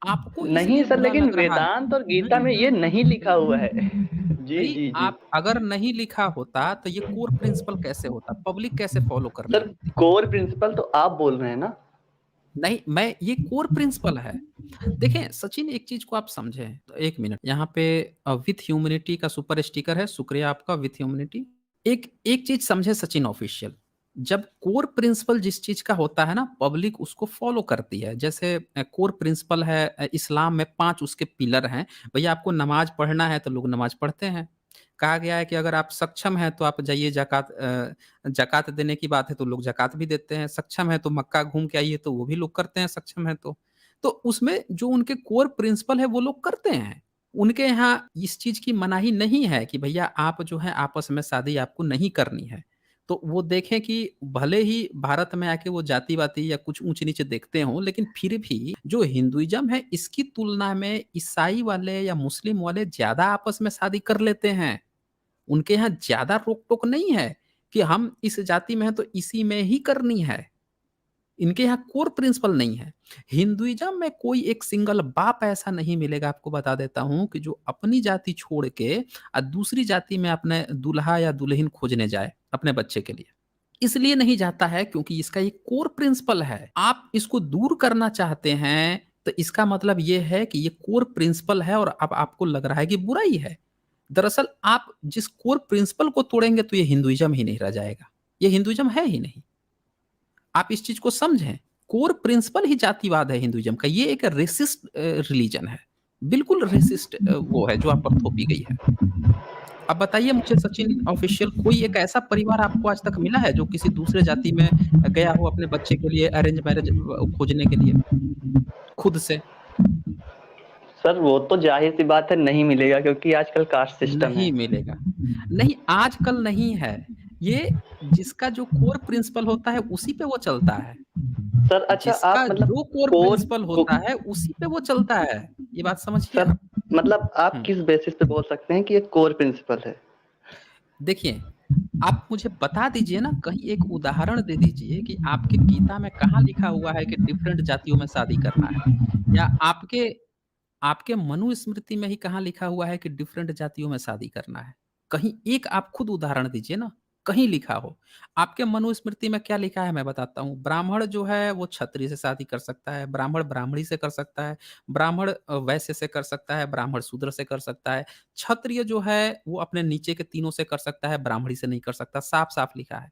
आपको नहीं इसलिए सर, बुरा लेकिन लग रहा है। वेदांत और गीता में ये नहीं लिखा हुआ है। जी, नहीं, जी, जी। आप अगर नहीं लिखा होता तो ये कोर प्रिंसिपल कैसे होता? पब्लिक कैसे फॉलो करनी सर होती? कोर प्रिंसिपल तो आप बोल रहे हैं ना। नहीं, मैं ये कोर प्रिंसिपल है। देखें सचिन एक चीज़ को आप समझें, तो 1 मिनट यहाँ पे विथ ह्यूमैनिटी का सुपर स्टिकर है, शुक्रिया आपका विथ ह्यूमैनिटी। एक एक चीज़ समझे सचिन ऑफिशियल, जब कोर प्रिंसिपल जिस चीज़ का होता है ना, पब्लिक उसको फॉलो करती है। जैसे कोर प्रिंसिपल है इस्लाम में 5 उसके पिलर हैं। भैया आपको नमाज़ पढ़ना है तो लोग नमाज़ पढ़ते हैं। कहा गया है कि अगर आप सक्षम हैं तो आप जाइए ज़कात देने की बात है तो लोग ज़कात भी देते हैं। सक्षम है तो मक्का घूम के आइए तो वो भी लोग करते हैं सक्षम है तो। तो उसमें जो उनके कोर प्रिंसिपल है वो लोग करते हैं। उनके यहाँ इस चीज़ की मनाही नहीं है कि भैया आप जो है आपस में शादी आपको नहीं करनी है। तो वो देखें कि भले ही भारत में आके वो जाति-वाति या कुछ ऊँच-नीच देखते हों, लेकिन फिर भी जो हिंदुइज़्म है इसकी तुलना में ईसाई वाले या मुस्लिम वाले ज़्यादा आपस में शादी कर लेते हैं। उनके यहाँ ज़्यादा रोक-टोक नहीं है कि हम इस जाति में हैं तो इसी में ही करनी है। इनके यहाँ कोर प्रिंसिपल नहीं है। हिंदुइज़्म में कोई एक सिंगल बाप ऐसा नहीं मिलेगा आपको बता देता हूँ कि जो अपनी जाति छोड़ के दूसरी जाति में अपने दूल्हा या दुल्हन खोजने जाए अपने बच्चे के लिए। इसलिए नहीं जाता है क्योंकि इसका एक कोर प्रिंसिपल है। आप इसको दूर करना चाहते हैं तो इसका मतलब ये है कि ये कोर प्रिंसिपल है और अब आपको लग रहा है कि बुराई है। दरअसल आप जिस कोर प्रिंसिपल को तोड़ेंगे तो ये हिंदुइज़्म ही नहीं रह जाएगा। ये हिंदुइज़्म है ही नहीं। आप इस चीज़ को समझें। कोर प्रिंसिपल ही जातिवाद है हिंदुइज़्म का। ये एक रेसिस्ट रिलीजन है। बिल्कुल रेसिस्ट वो है जो आप पर थोपी गई है। अब बताइए मुझे सचिन ऑफिशियल कोई एक ऐसा परिवार आपको आज तक मिला है जो किसी दूसरे जाति में गया हो अपने बच्चे के लिए अरेंज मैरेज खोजने के लिए खुद से? सर वो तो ज़ाहिर-सी बात है नहीं मिलेगा, क्योंकि आजकल कास्ट सिस्टम है। नहीं मिलेगा। नहीं, आजकल नहीं है। ये जिसका जो कोर प्रिंसिपल होता है उसी पे वो चलता है। सर अच्छा आप जिसका मतलब जो कोर कोर प्रिंसिपल को होता है उसी पे वो चलता है। ये बात समझिए सर आप। मतलब आप हुँ। किस बेसिस पे बोल सकते हैं कि ये कोर प्रिंसिपल है? देखिए, आप मुझे बता दीजिए ना कहीं एक उदाहरण दे दीजिए कि आपके गीता में कहाँ लिखा हुआ है कि डिफरेंट जातियों में शादी करना है? या आपके आपके मनुस्मृति में ही कहाँ लिखा हुआ है कि डिफरेंट जातियों में शादी करना है? कहीं एक आप खुद उदाहरण दीजिए ना। कहीं लिखा हो। आपके मनुस्मृति में क्या लिखा है मैं बताता हूँ। ब्राह्मण जो है वो क्षत्रिय से शादी कर सकता है, ब्राह्मण ब्राह्मणी से कर सकता है, ब्राह्मण वैश्य से कर सकता है, ब्राह्मण शूद्र से कर सकता है। क्षत्रिय जो है वो अपने नीचे के तीनों से कर सकता है, ब्राह्मणी से नहीं कर सकता, साफ-साफ लिखा है।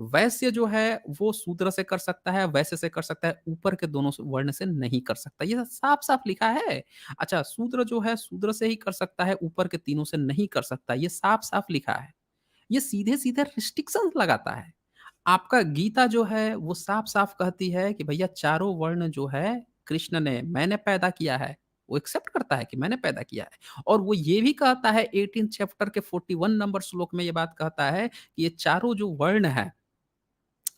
वैश्य जो है वो शूद्र से कर सकता है, वैश्य से कर सकता है, ऊपर के दोनों वर्ण से नहीं कर सकता। ये साफ-साफ लिखा है। अच्छा, शूद्र जो है शूद्र से ही कर सकता है, ऊपर के तीनों से नहीं कर सकता। ये साफ-साफ लिखा है। ये सीधे-सीधे रिस्ट्रिक्शंस लगाता है। आपका गीता जो है वो साफ-साफ कहती है कि भैया चारों वर्ण जो है कृष्ण ने मैंने पैदा किया है। वो एक्सेप्ट करता है कि मैंने पैदा किया है और वो ये भी कहता है 18th चैप्टर के 41 नंबर श्लोक में ये बात कहता है कि ये चारों जो वर्ण हैं,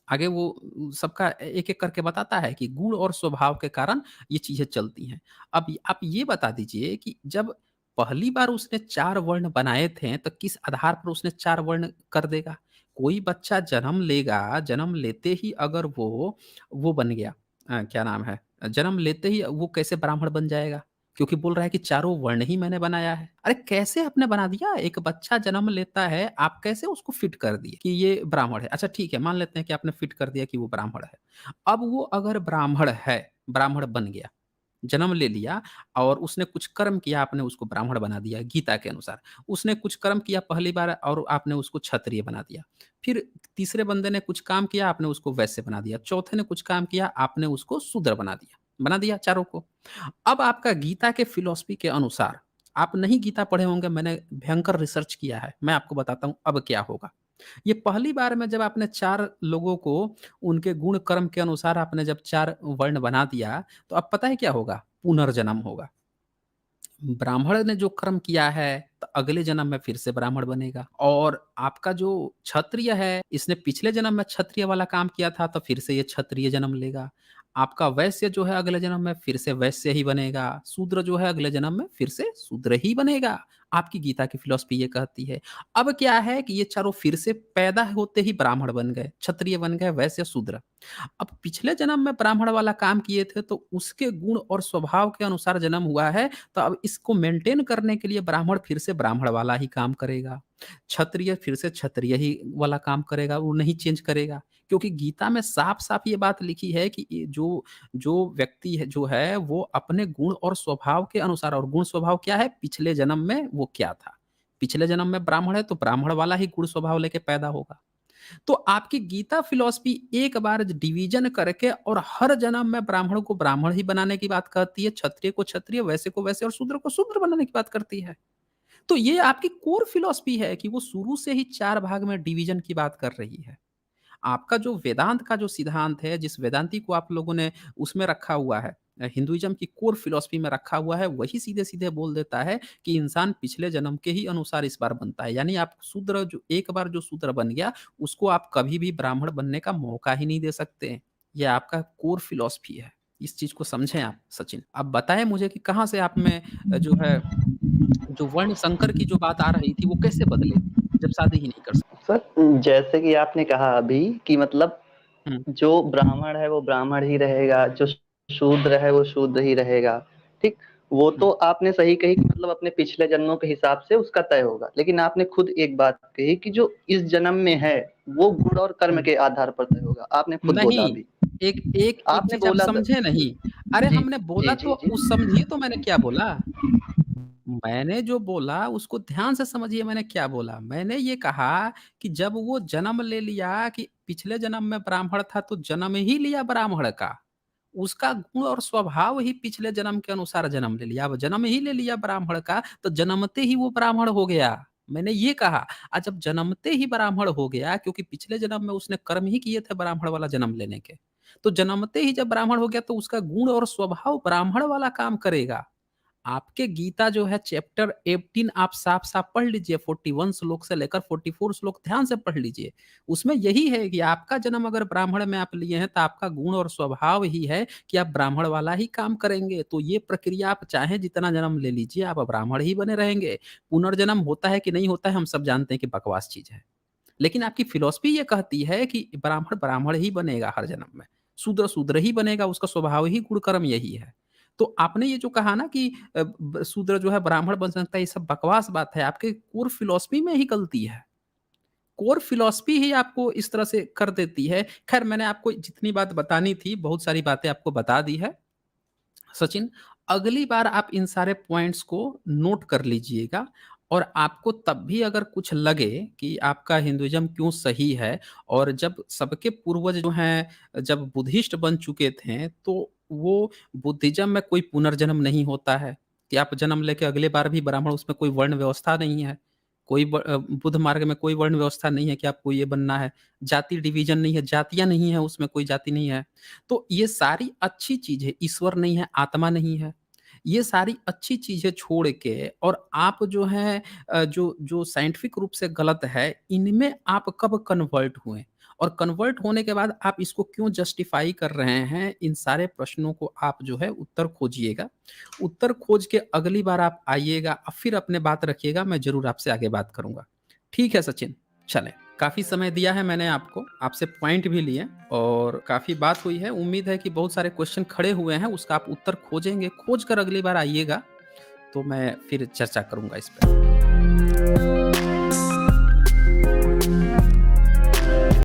आगे वो सबका एक-एक करके बताता है कि गुण और स्वभाव के कारण ये चीज़ें चलती हैं। अब आप ये बता दीजिए कि जब पहली बार उसने 4 वर्ण बनाए थे, तो किस आधार पर उसने 4 वर्ण कर देगा? कोई बच्चा जन्म लेगा, जन्म लेते ही अगर वो बन गया क्या नाम है? जन्म लेते ही वो कैसे ब्राह्मण बन जाएगा? क्योंकि बोल रहा है कि चारों वर्ण ही मैंने बनाया है। अरे कैसे आपने बना दिया? एक बच्चा जन्म लेता है, आप कैसे उसको फिट कर दिए कि ये ब्राह्मण है? अच्छा ठीक है, मान लेते हैं कि आपने फिट कर दिया कि वो ब्राह्मण है। अब वो अगर ब्राह्मण है, ब्राह्मण बन गया, जन्म ले लिया और उसने कुछ कर्म किया, आपने उसको ब्राह्मण बना दिया गीता के अनुसार। उसने कुछ कर्म किया पहली बार और आपने उसको क्षत्रिय बना दिया। फिर तीसरे बंदे ने कुछ काम किया, आपने उसको वैश्य बना दिया। चौथे ने कुछ काम किया, आपने उसको शूद्र बना दिया। बना दिया चारों को। अब आपका गीता के फिलॉसफी के अनुसार, आप नहीं गीता पढ़े होंगे, मैंने भयंकर रिसर्च किया है। मैं आपको बताता हूँ अब क्या होगा। ये पहली बार में जब आपने 4 लोगों को उनके गुण कर्म के अनुसार आपने जब 4 वर्ण बना दिया, तो अब पता है क्या होगा? पुनर्जन्म होगा। ब्राह्मण ने जो कर्म किया है, तो अगले जन्म में फिर से ब्राह्मण बनेगा और आपका जो क्षत्रिय है, इसने पिछले जन्म में क्षत्रिय वाला काम किया था, तो फिर से ये क्षत्रिय जन्म लेगा। आपका वैश्य जो है अगले जन्म में फिर से वैश्य ही बनेगा। शूद्र जो है अगले जन्म में फिर से शूद्र ही बनेगा। आपकी गीता की फिलॉसफी ये कहती है। अब क्या है कि ये चारों फिर से पैदा होते ही ब्राह्मण बन गए, क्षत्रिय बन गए, वैश्य, शूद्र। अब पिछले जन्म में ब्राह्मण वाला काम किए थे तो उसके गुण और स्वभाव के अनुसार जन्म हुआ है, तो अब इसको मेंटेन करने के लिए ब्राह्मण फिर से ब्राह्मण वाला ही काम करेगा। क्षत्रिय फिर से क्षत्रिय ही वाला काम करेगा, वो नहीं चेंज करेगा। क्योंकि गीता में साफ-साफ ये बात लिखी है कि ये जो जो व्यक्ति है जो है वो अपने गुण और स्वभाव के अनुसार, और गुण स्वभाव क्या है? पिछले जन्म में वो क्या था? पिछले जन्म में ब्राह्मण है तो ब्राह्मण वाला ही गुण स्वभाव लेके पैदा होगा। तो आपकी गीता फिलॉसफी एक बार डिवीजन करके और हर जन्म में ब्राह्मण को ब्राह्मण ही बनाने की बात कहती है, क्षत्रिय को क्षत्रिय, वैश्य को वैश्य और शूद्र को शूद्र बनाने की बात करती है। तो ये आपकी कोर फिलॉसफी है कि वो शुरू से ही 4 भाग में डिवीजन की बात कर रही है। आपका जो वेदांत का जो सिद्धांत है, जिस वेदांती को आप लोगों ने उसमें रखा हुआ है, हिंदुइज़्म की कोर फिलॉसफी में रखा हुआ है, वही सीधे-सीधे बोल देता है कि इंसान पिछले जन्म के ही अनुसार इस बार बनता है। यानी आप शूद्र जो एक बार जो शूद्र बन गया, उसको आप कभी भी ब्राह्मण बनने का मौका ही नहीं दे सकते। ये आपका कोर फिलॉसफी है। इस चीज़ को समझें आप सचिन। अब बताएँ मुझे कि कहाँ से आप में जो है, जो वर्ण संकर की जो बात आ रही थी, वो कैसे बदले, जब शादी ही नहीं कर सकते? सर, जैसे कि आपने कहा अभी कि मतलब हुँ, जो ब्राह्मण है वो ब्राह्मण ही रहेगा, जो शूद्र है वो शूद्र ही रहेगा, ठीक? वो हुँ, तो आपने सही कही कि मतलब अपने पिछले जन्मों के हिसाब से उसका तय होगा। लेकिन आपने खुद एक बात कही कि जो इस जन्म में है, वो गुण और कर्म हुँ। के आधार पर तय होगा। आपने खुद बोला नहीं, अभी। एक एक एक आपने चीज़ आप बोला द समझे नहीं। अरे जी, हमने जी, बोला तो जी, जी। उस समझिए तो मैंने क्या बोला। मैंने जो बोला उसको ध्यान से समझिए मैंने क्या बोला। मैंने ये कहा कि जब वो जन्म ले लिया कि पिछले जन्म में ब्राह्मण था तो जन्म ही लिया ब्राह्मण का। उसका गुण और स्वभाव ही पिछले जन्म के अनुसार जन्म ले लिया। अब जन्म ही ले लिया ब्राह्मण का तो जन्मते ही वो ब्राह्मण हो गया। मैंने ये कहा। जब जन्मते ही ब्राह्मण हो गया क्योंकि पिछले जन्म में उसने कर्म ही किए थे ब्राह्मण वाला जन्म लेने के। तो जन्मते ही जब ब्राह्मण हो गया तो उसका गुण और स्वभाव ब्राह्मण वाला काम करेगा। आपके गीता जो है चैप्टर 18 आप साफ-साफ पढ़ लीजिए, 41 श्लोक से लेकर 44 श्लोक ध्यान से पढ़ लीजिए। उसमें यही है कि आपका जन्म अगर ब्राह्मण में आप लिए हैं, तो आपका गुण और स्वभाव ही है कि आप ब्राह्मण वाला ही काम करेंगे। तो ये प्रक्रिया आप चाहे जितना जन्म ले लीजिए, आप ब्राह्मण ही बने रहेंगे। पुनर्जन्म होता है कि नहीं होता है, हम सब जानते हैं कि बकवास चीज़ है। लेकिन आपकी फिलॉसफी ये कहती है कि ब्राह्मण ब्राह्मण ही बनेगा हर जन्म में, शूद्र शूद्र ही बनेगा, उसका स्वभाव ही गुण कर्म यही है। तो आपने ये जो कहा ना कि शूद्र जो है ब्राह्मण बन सकता है, ये सब बकवास बात है, आपके कोर फिलॉसफी में ही गलती है। कोर फिलॉसफी ही आपको इस तरह से कर देती है। ख़ैर मैंने आपको जितनी बात बतानी थी, बहुत सारी बातें आपको बता दी है। सचिन, अगली बार आप इन सारे पॉइंट्स को नोट कर लीजिएगा और आपको तब भी अगर कुछ लगे कि आपका हिंदुइज़्म क्यों सही है और जब सबके पूर्वज जो हैं जब बुद्धिस्ट बन चुके थे, तो वो बुद्धिज़्म में कोई पुनर्जन्म नहीं होता है कि आप जन्म लेके अगले बार भी ब्राह्मण उसमें कोई वर्ण व्यवस्था नहीं है। बुद्ध मार्ग में कोई वर्ण व्यवस्था नहीं है कि आपको ये बनना है। जाति डिवीज़न नहीं है, जातियाँ नहीं है उसमें कोई जाति नहीं है। तो ये सारी अच्छी चीज़ें ईश्वर नहीं है, आत्मा नहीं है। ये सारी अच्छी चीज़ें छोड़ के और आप जो हैं जो जो साइंटिफिक रूप से गलत है, इनमें आप कब कन्वर्ट हुए? और कन्वर्ट होने के बाद आप इसको क्यों जस्टिफ़ाई कर रहे हैं? इन सारे प्रश्नों को आप जो है उत्तर खोजिएगा। उत्तर खोज के अगली बार आप आइएगा फिर अपने बात रखिएगा, मैं ज़रूर आपसे आगे बात करूँगा। ठीक है सचिन, चलें। काफ़ी समय दिया है मैंने आपको, आपसे पॉइंट भी लिए और काफ़ी बात हुई है। उम्मीद है कि बहुत सारे क्वेश्चन खड़े हुए हैं, उसका आप उत्तर खोजेंगे, खोज कर अगली बार आइएगा, तो मैं फिर चर्चा करूँगा इस पे।